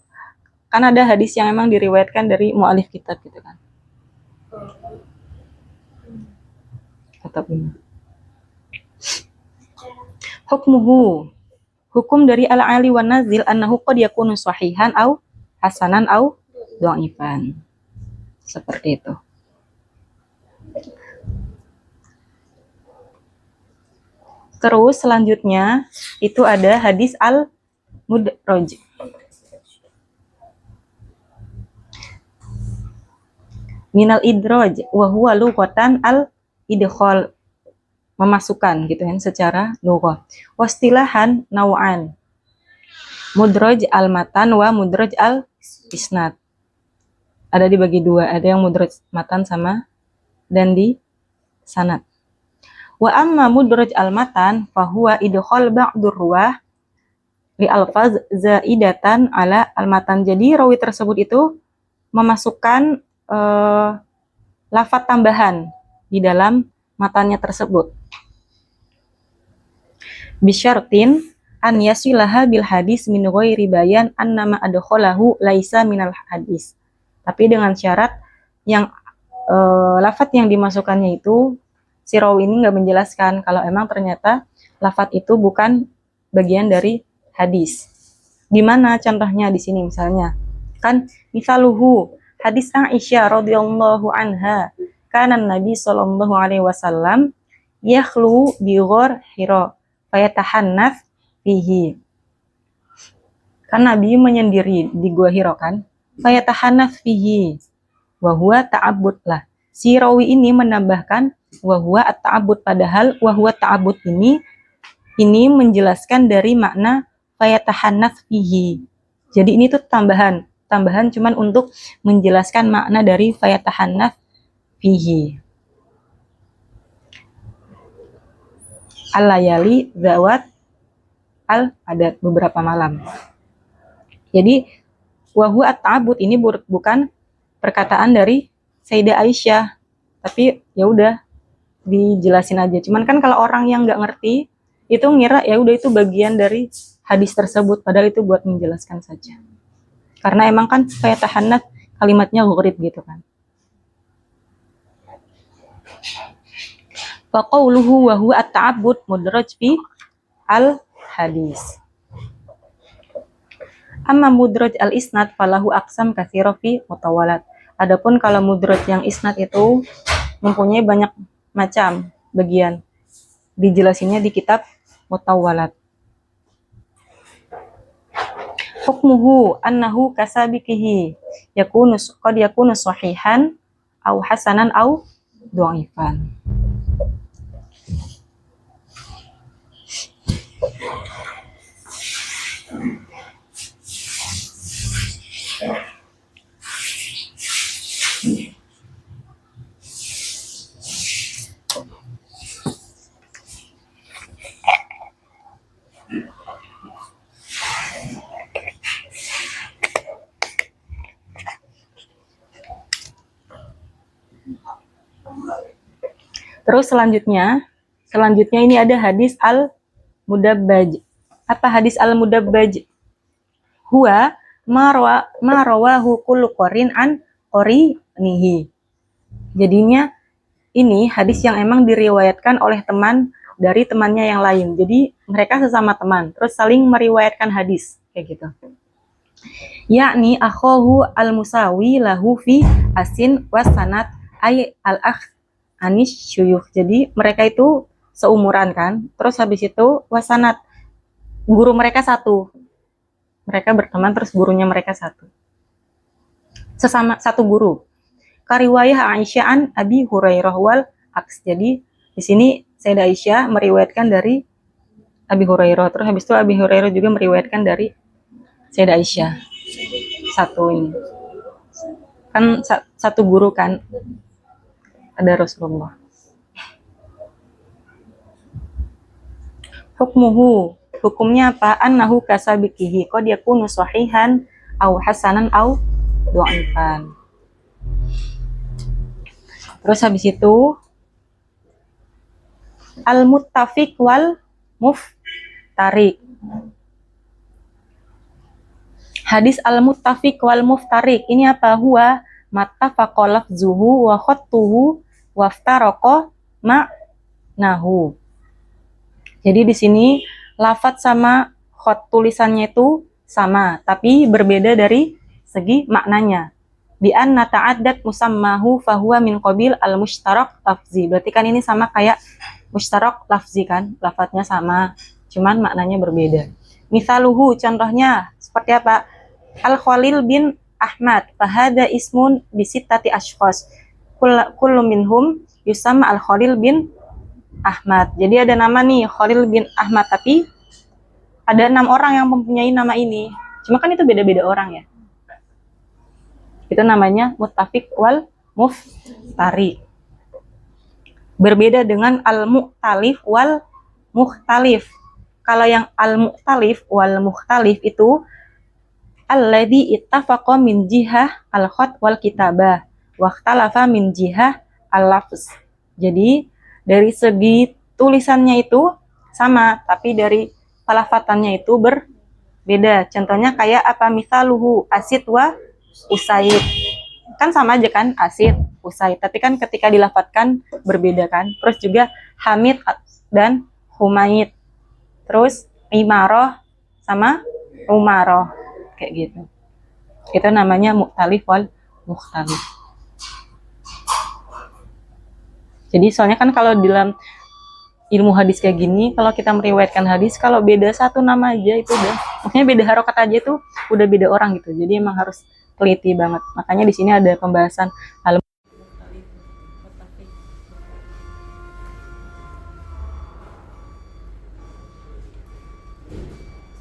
kan ada hadis yang emang diriwayatkan dari mualif kitab gitu kan. Kitab ini. Hukmuhu. Hukum dari al-ali wan nazil annahu qad yakunu sahihan au hasanan au dhaifan. Seperti itu. Terus selanjutnya itu ada hadis al-mudraj. Minal idraj wa huwa lughatan al-idkhal, memasukkan gitu kan secara lughah. Wastilahan nau'an. Mudraj al-matan wa mudraj al-isnad. Ada dibagi dua, ada yang mudraj matan sama dan di sanad. Wa amma mudraj al-matan fahuwa idkhal ba'dur ruwah li alfaz zaidatan ala al-matan. Jadi rawi tersebut itu memasukkan lafaz tambahan di dalam matanya tersebut. Bisyartin an yasilaha bil hadis min ghairi bayan annama adkhalahu laisa minal hadis. Tapi dengan syarat yang lafaz yang dimasukkannya itu si rawi ini nggak menjelaskan kalau emang ternyata lafaz itu bukan bagian dari hadis. Gimana contohnya di sini misalnya? Kan misaluhu hadis Aisyah radhiyallahu anha, kana Nabi sallallahu alaihi wasallam yakhlu bi ghar Hira fayatahannats fihi. Kan Nabi menyendiri di gua Hira kan? Fayatahannats fihi. Wa huwa ta'abbud lah. Si rawi ini menambahkan wa huwa at-ta'abbud, padahal wa huwa ta'abbud ini menjelaskan dari makna fayatahannats fihi. Jadi ini tuh tambahan cuman untuk menjelaskan makna dari fayatahannats fihi. Al-layali zawat al-adat, beberapa malam. Jadi wahyu at-ta'abbud ini bukan perkataan dari Sayyidah Aisyah, tapi ya udah dijelasin aja. Cuman kan kalau orang yang nggak ngerti itu ngira ya udah itu bagian dari hadis tersebut, padahal itu buat menjelaskan saja. Karena emang kan fayatahannats kalimatnya gharib gitu kan. Fa qauluhu wa huwa at-ta'abbud mudraj fi al-hadis. Amma mudraj al-isnad falahu aqsam katsira fi mutawalat. Adapun kalau mudraj yang isnad itu mempunyai banyak macam bagian. Dijelasinnya di kitab Mutawalat. Hukmuhu annahu kasabiqihi qad yakunu sahihan au hasanan au dhaifan. Terus selanjutnya ini ada hadis al-mudabbaj. Apa hadis al-mudabbaj? Huwa ma rawahu kullu qarin an qarinihi. Jadinya ini hadis yang emang diriwayatkan oleh teman dari temannya yang lain. Jadi mereka sesama teman, terus saling meriwayatkan hadis kayak gitu. Yakni akhahu al-musawi lahu fi asin wasanat ay al-akh anis syuyukh. Jadi mereka itu seumuran kan, terus habis itu wasanat, guru mereka satu. Mereka berteman terus gurunya mereka satu. Sesama satu guru. Kariwayah Aisyah an Abi Hurairah wal aks. Jadi di sini Sayyidah Aisyah meriwayatkan dari Abi Hurairah, terus habis itu Abi Hurairah juga meriwayatkan dari Sayyidah Aisyah. Satu ini. Kan satu guru kan ada Rasulullah. Hukmuhu, hukumnya apa? Annahu kasabiqihi qad yakunu sahihan au hasanan au dhaifan. Terus habis itu al-muttafiq wal muftariq. Hadis al-muttafiq wal muftariq ini apa? Huwa mattafaqa lafzuhu wa khattuhu waftaraqa ma'nahu. Jadi di sini lafadz sama khat tulisannya itu sama, tapi berbeda dari segi maknanya. Bi an nata'addat musammahu fahuwa min qabil al-mushtarak lafzi. Berarti kan ini sama kayak mushtarak lafzi kan, lafadznya sama, cuman maknanya berbeda. Misaluhu, contohnya seperti apa? Al-Khalil bin Ahmad, fahada ismun bisittati ashkhas. Kullu minhum yusamma Al-Khalil bin Ahmad. Jadi ada nama nih Khalil bin Ahmad, tapi ada 6 orang yang mempunyai nama ini. Cuma kan itu beda-beda orang ya. Itu namanya muttafiq wal muftari. Berbeda dengan al-mu'talif wal mukhtalif. Kalau yang al-mu'talif wal mukhtalif itu alladzi ittafaqa min jihah al-khat wal kitabah wa ikhtalafa min jihah al-lafz. Jadi dari segi tulisannya itu sama, tapi dari pelafatannya itu berbeda. Contohnya kayak apa? Misaluhu asid wa usaid. Kan sama aja kan, asid, usaid. Tapi kan ketika dilafatkan berbeda kan. Terus juga hamid dan humaid. Terus imaroh sama umaroh. Kayak gitu. Itu namanya mu'talif wal mukhtalif. Jadi soalnya kan kalau dalam ilmu hadis kayak gini, kalau kita meriwayatkan hadis, kalau beda satu nama aja itu udah, maksudnya beda harokat aja itu udah beda orang gitu. Jadi emang harus teliti banget. Makanya di sini ada pembahasan hal.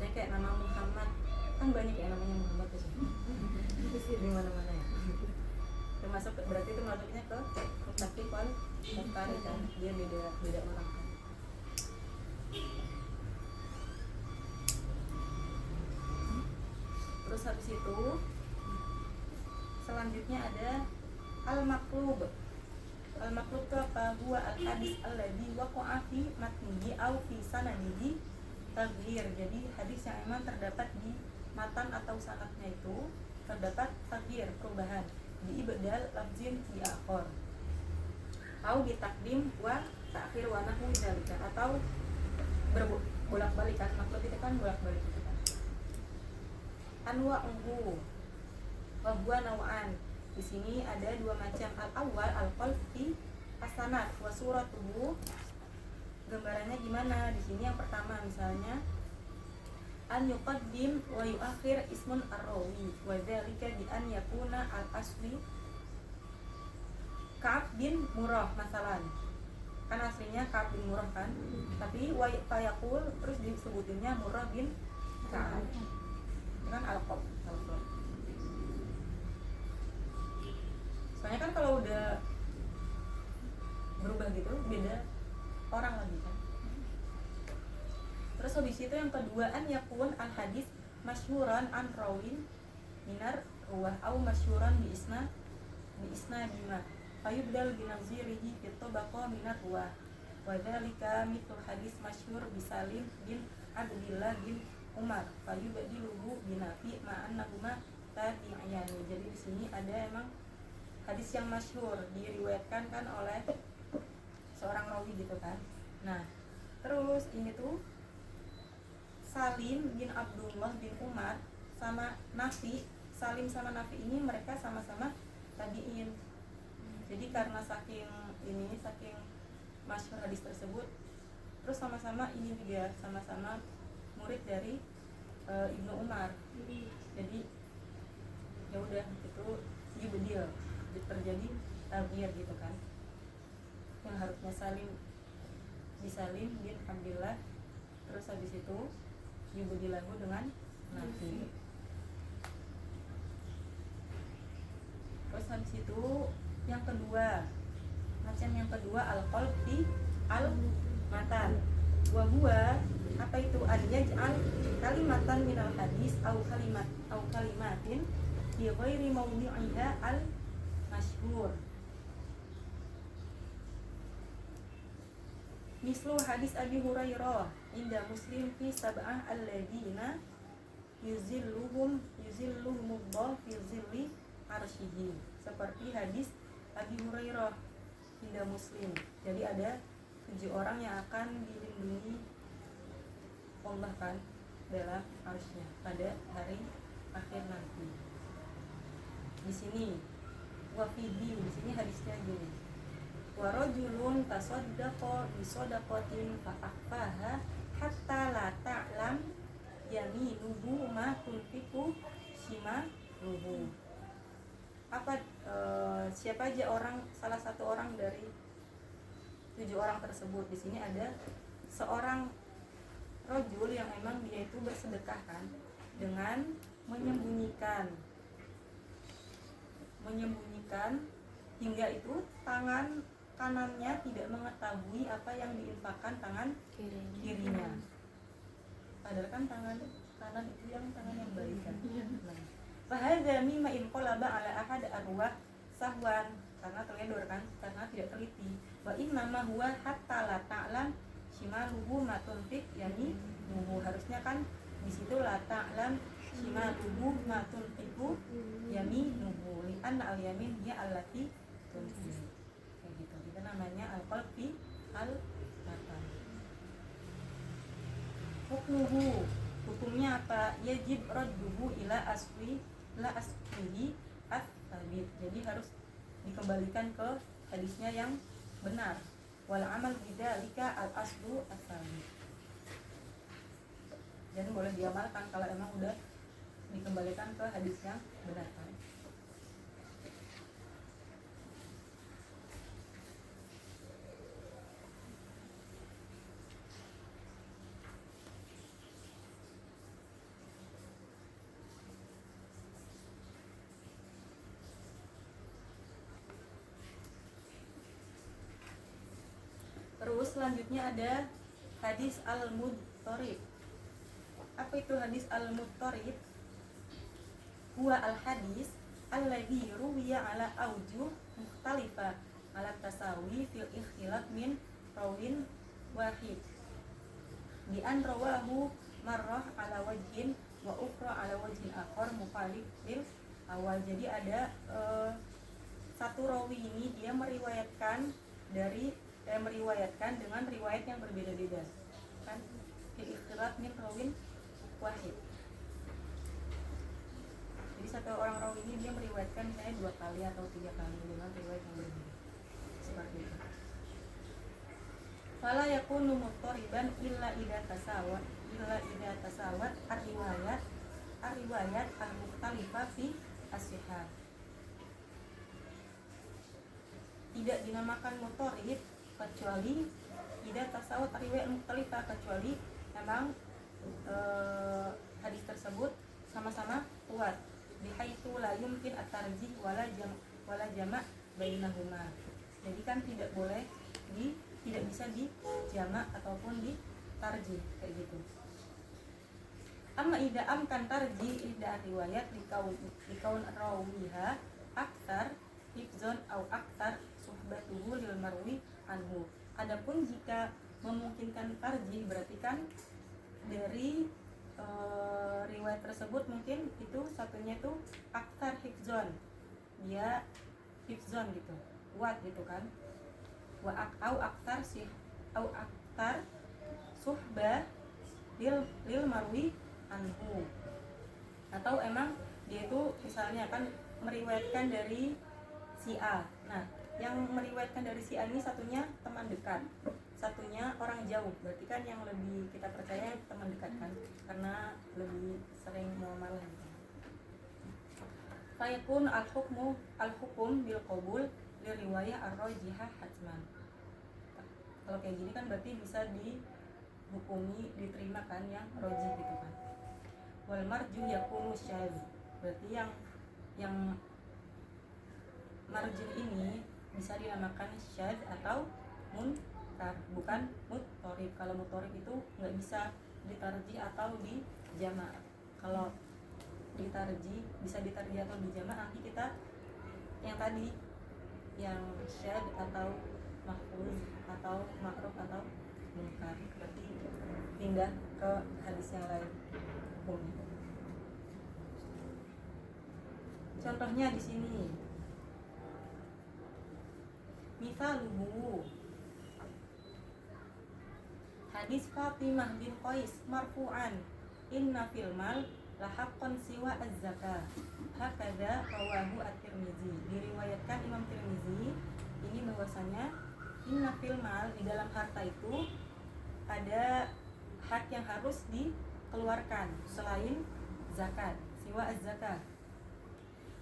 Saya kayak nama Muhammad, kan banyak ya namanya Muhammad itu di mana-mana ya. Termasuk berarti itu masuknya ke muttafiq wal muftariq kan, dia beda orang kan. Terus habis itu selanjutnya ada al-maqlub. Al-maqlub itu apa? Huwa al-hadis alladzi waqa'a fi matnihi aw fi sanadihi taghyir. Jadi hadis yang memang terdapat di matan atau sanadnya itu terdapat taghyir, perubahan, di ibdal lafzin fi akhir. Atau di takdim wa ta'khir wa nahwu dzalika, atau berbolak-balik kan. Maksud itu kan bolak-balik itu kan. Anwa'uhu wa huwa naw'an. Di sini ada 2 macam. Al-awwal al-qalb fi as-sanad wa suratuhu. Gambarannya gimana? Di sini yang pertama misalnya an yuqaddim wa yuakhir ismun ar-rawi wa dzalika bi an yakuna al-asli Ka'ab bin Murrah masalan. Kan aslinya Ka'ab bin Murrah kan, tapi wa fayaqul terus disebutinnya Murrah bin Ka'ab. Itu kan al-qab. Soalnya kan kalau udah berubah gitu beda orang lagi kan. Terus habis itu yang kedua an yakun al hadis masyhuran an rawin minar ruwah au masyhuran bi isna bima fayubdal bi nazirihi fi tabaqa minar ruwah wa dzalika mithlu hadis masyhur bi Salim bin Abdullah bin Umar fayubdiluhu bi Nafi ma annahuma tabi'iyani. Jadi di sini ada emang hadis yang masyhur diriwayatkan kan oleh seorang rawi gitu kan. Nah, terus ini tuh Salim bin Abdullah bin Umar sama Nafi, Salim sama Nafi ini mereka sama-sama tabi'in. Jadi karena saking masyhur hadis tersebut, terus sama-sama ini juga sama-sama murid dari Ibnu Umar. Jadi ya udah itu yubdil terjadi tabir gitu kan. Yang harusnya Salim bin Abdullah, terus habis itu yubdilahu dengan Nafi. Terus habis itu yang kedua, macam yang kedua al-qalbi al-matan wa huwa apa itu al-yaj'al kalimatan minal hadis au kalimatin bi ghairi mawdi'iha al-masyhur. Mislu hadis Abi Hurairah inda Muslim fi sab'ah alladzina yuzilluhumullah fi zilli arsyihi. Seperti hadis Abi Hurairah inda Muslim. Jadi ada 7 orang yang akan dilindungi Allah kan dalam arsy-Nya pada hari akhir nanti. Di sini wafidi, di sini hadisnya gini. Wa rajulun tasaddaqa bi shadaqatin fa akhfaha hatta la ta'lam yaminuhu ma tunfiqu shimaluhu. Siapa aja salah satu orang dari 7 orang tersebut. Di sini ada seorang rajul yang memang dia itu bersedekah kan dengan menyembunyikan hingga itu tangan kanannya tidak mengetahui apa yang diinfakkan tangan kirinya. Padahal kan tangan kanan itu yang tangan yang baik kan. Nah, fahadza mimma in qalaba ala ahad arwah sahwan, karena teledor kan, karena tidak teliti. Wa inna ma huwa hatta la ta'lam shimaluhu ma tunfiq, yani harusnya kan di situ la ta'lam shimaluhu ma tunfiqu yaminuhu li anna al yamin hiya allati tunfiq. Kayak gitu. Itu namanya al-qalbi al-matan. Hukumnya apa? Yajib radduhu ila aslihi at-tabit. Jadi harus dikembalikan ke hadisnya yang benar. Wal amal bidzalika al-aslu at-tabit. Dan boleh diamalkan kalau emang udah dikembalikan ke hadis yang benar kan. Terus selanjutnya ada hadis al-mudtarib. Apa itu hadis al-mudtarib? Huwa al-hadis alladhi ruwiya ala aujuh mukhtalifah ala tasawi fil ikhtilaf min rawin wahid bi an rawahu marrah ala wajhin wa ukhra ala wajhin akhar mukhalif lil awal. Jadi ada satu rawi ini dia meriwayatkan dengan riwayat yang berbeda-beda kan, fil ikhtilaf min rawin wahid. Jadi satu orang rawi ini dia meriwayatkan misalnya 2 kali atau 3 kali dengan riwayat yang berbeda seperti itu. Fala yakunu muttariban illa idza illa idza tasawat ar-riwayat al-mukhtalifah fi as-sihah. Tidak dinamakan mutarib kecuali tidak tasawut riwayat mukhtalifah, kecuali memang hadis tersebut sama-sama kuat, bihaitsu la yumkin at-tarjih wala jama' bainahuma. Jadi kan tidak bisa dijamak ataupun ditarjih kayak gitu. Amma idza amkan tarjih ihda riwayat likaun rawiha aktar hifzon au aktar suhbatuhu lil marwi anhu. Adapun jika memungkinkan tarjih berarti kan dari riwayat tersebut mungkin itu satunya itu aktar hifzon, dia hifzon gitu, kuat gitu kan, au aktar suhbah lil marwi anhu, atau emang dia itu misalnya kan meriwayatkan dari si A. Nah, yang meriwayatkan dari si A ini satunya teman dekat, satunya orang jauh. Berarti kan yang lebih kita percaya teman dekat kan, karena lebih sering muamalah gitu. Fayakun al-hukum bil qabul li riwayah ar-rajihah hatman. Kalau kayak gini kan berarti bisa dihukumi, diterima kan yang rajih gitu kan. Wal marju yakunu syadz. Berarti yang marju ini bisa dinamakan syadz atau munkar, bukan muttorib. Kalau muttorib itu nggak bisa ditarjih atau dijama'. Kalau ditarjih bisa ditarjih atau dijama', nanti kita yang tadi yang syadz atau mahfuz atau makruf atau munkar, berarti pindah ke hadis yang lain hukumnya. Contohnya di sini, misaluhu hadis Fatimah bin Qais marfu'an inna fil mal lahaqqan siwa az-zakah hakadha rawahu at-Tirmizi. Diriwayatkan Imam Tirmizi ini bahwasanya inna fil mal, di dalam harta itu ada hak yang harus dikeluarkan selain zakat, siwa az-zakah.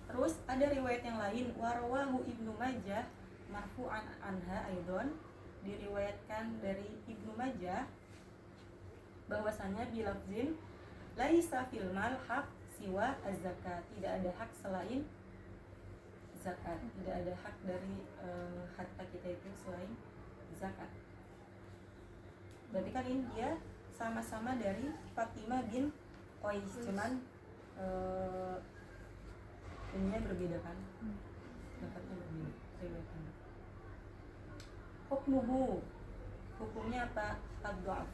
Terus ada riwayat yang lain, warawahu Ibnu Majah marfu'an anha aidon, diriwayatkan dari Ibnu Majah bahwasanya bilafzin laisa fil mal hak siwa az-zakat, tidak ada hak selain zakat, tidak ada hak dari harta kita itu selain zakat. Berarti kan ini dia sama-sama dari Fatimah bin Qais, cuman ininya berbeda kan, dapatnya berbeda riwayatnya. Hukmuhu, hukumnya apa? Ad-dha'f,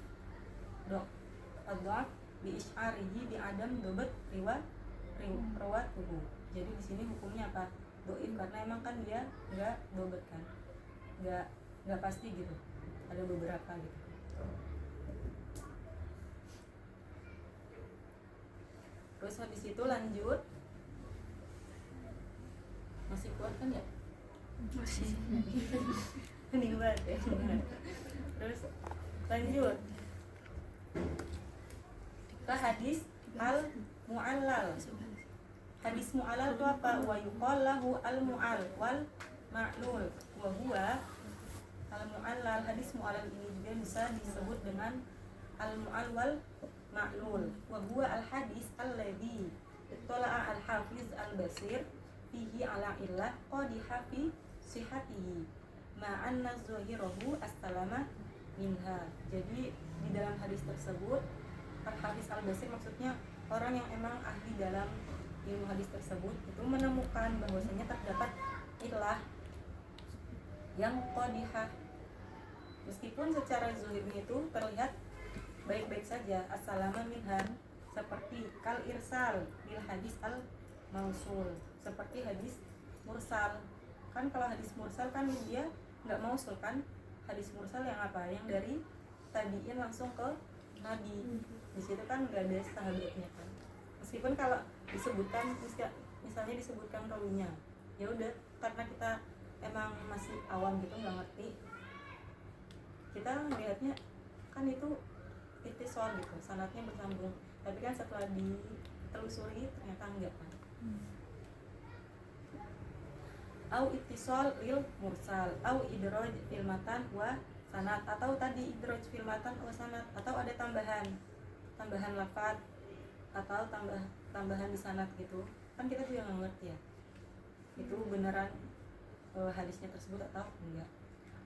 ad-dha'f bi isy'arihi bi adam dobat riwatuhu. Jadi di sini hukumnya apa? Doib, karena emang kan dia nggak dobat kan, nggak pasti gitu, ada beberapa gitu. Terus habis itu lanjut, masih kuat kan ya? Masih. Ini banget ya. Terus lanjut ke hadis al-mu'allal. Hadis mu'allal itu apa? Wa yuqal lahu al-mu'al wal ma'lul. Wa huwa al-mu'allal. Hadis mu'allal ini juga bisa disebut dengan al-mu'al wal ma'lul. Wa huwa al-hadis alladhi ittala'a al-hafiz al-basir fihi ala illah qadiha fi sihatihi ma'anna zuhirahu as-salama minha. Jadi di dalam hadis tersebut al-hafiz al-basir maksudnya orang yang emang ahli dalam ilmu hadis tersebut itu menemukan bahwasanya terdapat ilah yang qadihah, meskipun secara zuhirnya itu terlihat baik-baik saja, as-salama minha, seperti kal irsal bil hadis al mausul, seperti hadis mursal. Kan kalau hadis mursal kan dia nggak mausul kan, hadis mursal yang apa, yang dari tabi'in langsung ke nabi. Di situ kan nggak ada sahabatnya kan, meskipun kalau disebutkan misalnya disebutkan rawinya, ya udah, karena kita emang masih awam gitu, nggak ngerti, kita melihatnya kan itu ittisal gitu, sanadnya bersambung. Tapi kan setelah ditelusuri ternyata enggak kan. Au ittisal lil mursal, au idraj fil matan wa sanad, atau tadi idraj fil matan wa sanad, atau ada tambahan lafaz atau tambahan di sanad gitu. Kan kita juga nggak ngerti ya. Itu beneran hadisnya tersebut atau enggak.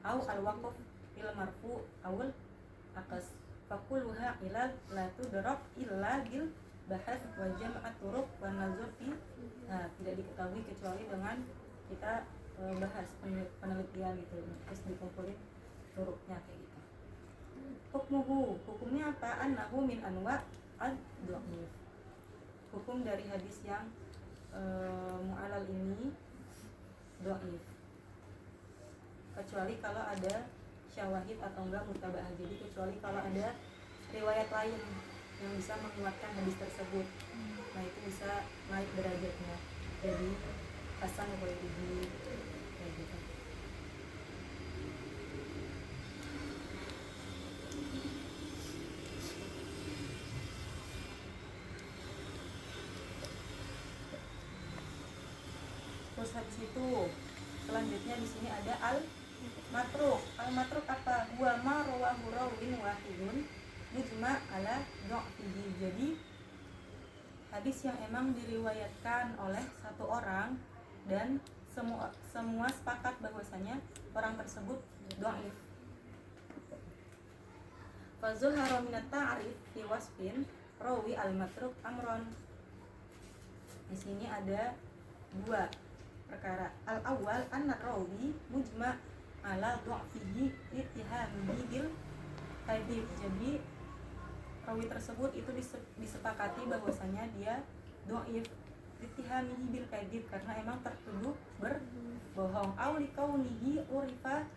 Au al-waqf fil marfu awal akas fakuluha ila la tudrak illa bil bahas wa jam'at turuq wa nazar fi. Nah, tidak diketahui kecuali dengan kita bahas penelitian gitu, terus dikumpulin turuknya kayak gitu. Hukumnya apa? Annahu min anwa ad-dhaif. Hukum dari hadis yang mu'alal ini dhaif, kecuali kalau ada syawahid atau enggak mutaba'ah. Jadi kecuali kalau ada riwayat lain yang bisa menguatkan hadis tersebut, nah itu bisa naik derajatnya jadi hasan ghairihi kayak gitu. Terus habis itu selanjutnya di sini ada al-matruk. Al-matruk apa? Huwa ma rawahu rawin wahidun mujma' ala dha'fihi. Jadi hadis yang emang diriwayatkan oleh satu orang dan semua sepakat bahwasanya orang tersebut dhaif. Fa zuhara min at-ta'rif fi wasfin rawi al-matruk amron. Di sini ada dua perkara. Al-awwal anna rawi mujma' ala dha'fihi ittihamihi bil kadhib. Jadi rawi tersebut itu disepakati bahwasanya dia dhaif ittihamihi bil kadhib karena emang tertuduh berbohong. Au likaunihi urifa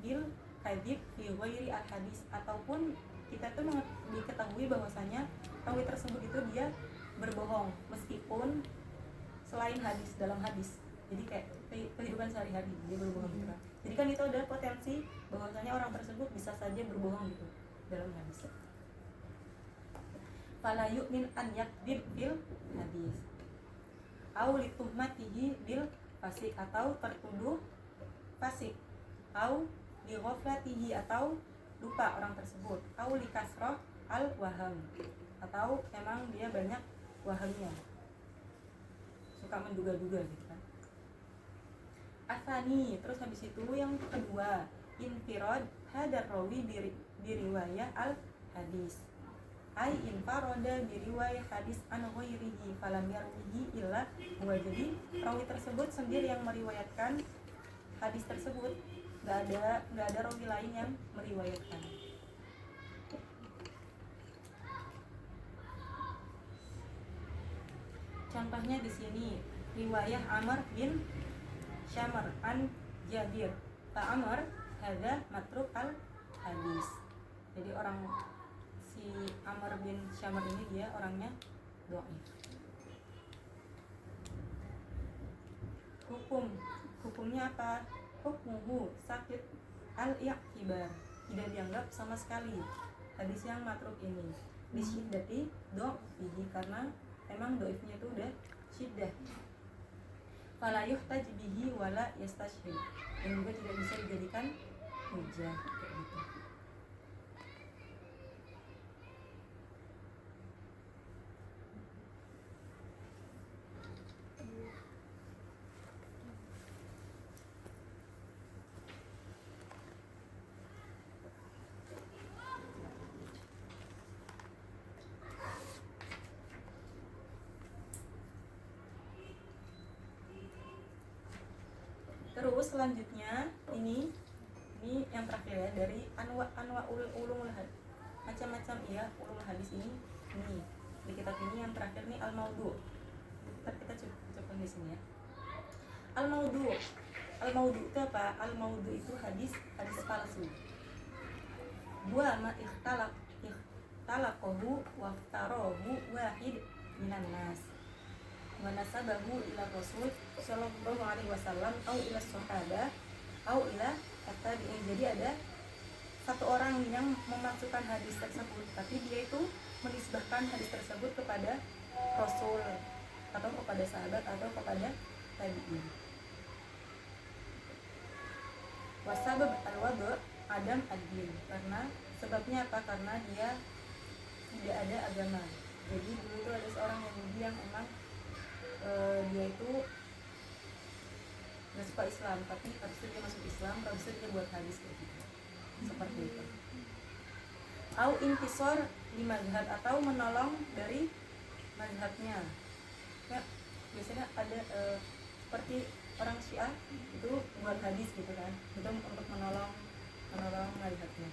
bil kadhib fi ghairi al hadis, ataupun kita tuh diketahui bahwasanya rawi tersebut itu dia berbohong meskipun selain hadis, dalam hadis. Jadi kayak kehidupan sehari-hari dia berbohong gitu kan. Jadi kan itu ada potensi bahwasanya orang tersebut bisa saja berbohong gitu dalam hadis. Fala yu'min an yakdzib bil hadis. Au lituhmatihi bil fasik, atau tertuduh fasik. Au li ghaflatihi, atau lupa orang tersebut. Au li kasrah al waham, atau memang dia banyak wahamnya, suka menduga-duga gitu kan. Asani, terus habis itu yang kedua, infirad hadar rawi biriwayah al hadis. Ai infaroda biriwayah hadis an ghairihi falam yarwihi illa huwa. Jadi rawi tersebut sendiri yang meriwayatkan hadis tersebut, enggak ada rawi lain yang meriwayatkan. Contohnya di sini riwayah Amr bin Syamar an Jabir. Fa Amr hadza matruk al hadis. Jadi orang si Amr bin Syamar ini dia orangnya dhaif. Hukumnya apa? Hukmuhu sakit al-i'tibar, tidak dianggap sama sekali hadis yang matruk ini. Bisyiddati dha'ifihi, karena emang dhaifnya itu udah syiddah. Fala yuhtaj bihi wala yastashhid, dan juga tidak bisa dijadikan hujah kayak gitu. Terus selanjutnya ini yang terakhir ya, dari anwa ulumul hadis, macam-macam ya ulumul hadis ini di kitab ini yang terakhir nih al-maudhu. Ntar kita coba di sini ya. Al-maudhu itu apa? Al-maudhu itu hadis palsu. Dua ma ikhtalaqahu wa iftarahu wahid minan nas wa nasabahu ila Rasul sallallahu alaihi wasallam au ila sahabat au ila tabi'in. Jadi ada satu orang yang memasukkan hadis tersebut, tapi dia itu menisbahkan hadis tersebut kepada Rasul atau kepada sahabat atau kepada tabi'in. Wasabab al-wadu' adam ad-din, karena sebabnya apa? Karena dia tidak ada agama. Jadi dulu itu ada seorang Yahudi yang emang dia itu nggak suka Islam, tapi habis itu dia masuk Islam, habis itu dia buat hadis kayak gitu, seperti itu. Au intisor di mazhab, atau menolong dari mazhabnya. Ya, biasanya ada seperti orang Syiah itu buat hadis gitu kan, itu untuk menolong mazhabnya.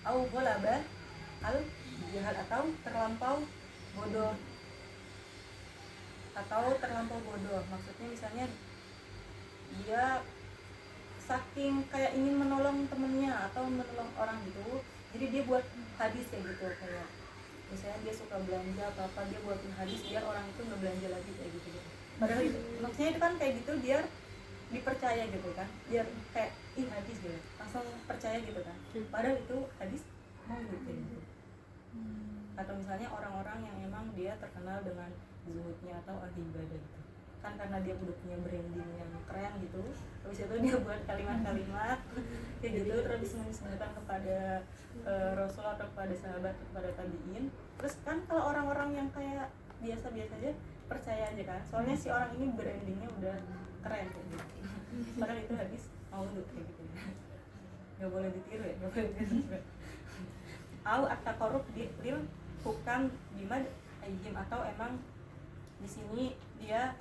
Au ghalaba al jahal, atau terlampau bodoh. Maksudnya misalnya dia saking kayak ingin menolong temennya atau menolong orang gitu, jadi dia buat hadis kayak gitu, kayak misalnya dia suka belanja apa dia buatin hadis biar orang itu nggak belanja lagi kayak gitu. Padahal itu maksudnya itu kan kayak gitu biar dipercaya gitu kan, biar kayak hadis gitu langsung percaya gitu kan, padahal itu hadis mau gitu. Atau misalnya orang-orang yang emang dia terkenal dengan zuhudnya atau ahli ibadah gitu kan, karena dia udah punya branding yang keren gitu, habis itu dia buat kalimat-kalimat kayak gitu, terus menisbahkan kepada Rasul atau kepada sahabat atau kepada tabi'in. Terus kan kalau orang-orang yang kayak biasa-biasa aja percaya aja kan, soalnya si orang ini brandingnya udah keren kayak gitu, padahal itu habis maudhu kayak gitu ya. Nggak boleh ditiru ya, nggak boleh ditiru. Au at-taqarrub bil hukam bimad ayyim, atau emang di sini dia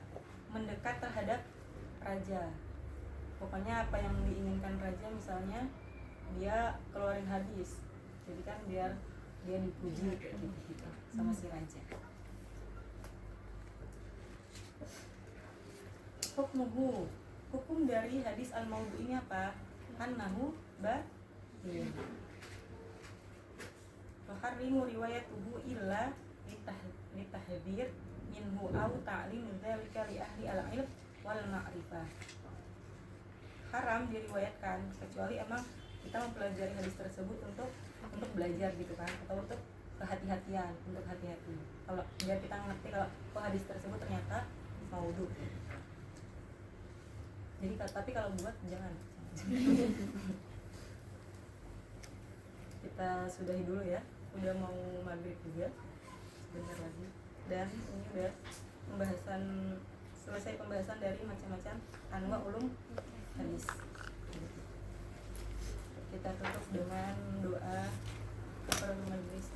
mendekat terhadap raja. Pokoknya apa yang diinginkan raja, misalnya dia keluarin hadis, jadi kan biar dia dipuji gitu sama si raja. Hukum dari hadis al-maudhu ini apa? Annahu batil. Tuharrimu riwayatuhu illa litahdzir minhu au ta'lim dzalika li ahli al-ilm wal ma'rifah. Haram diriwayatkan kecuali emang kita mempelajari hadis tersebut untuk belajar gitu kan, atau untuk kehati-hatian, untuk hati-hati. Kalau biar kita ngerti kalau hadis tersebut ternyata maudhu. Jadi tapi kalau buat jangan. Kita sudahi dulu ya, udah mau maghrib juga sebentar lagi, dan ini udah selesai pembahasan dari macam-macam anwa ulum hadis. Kita tutup dengan doa kafaratul majlis.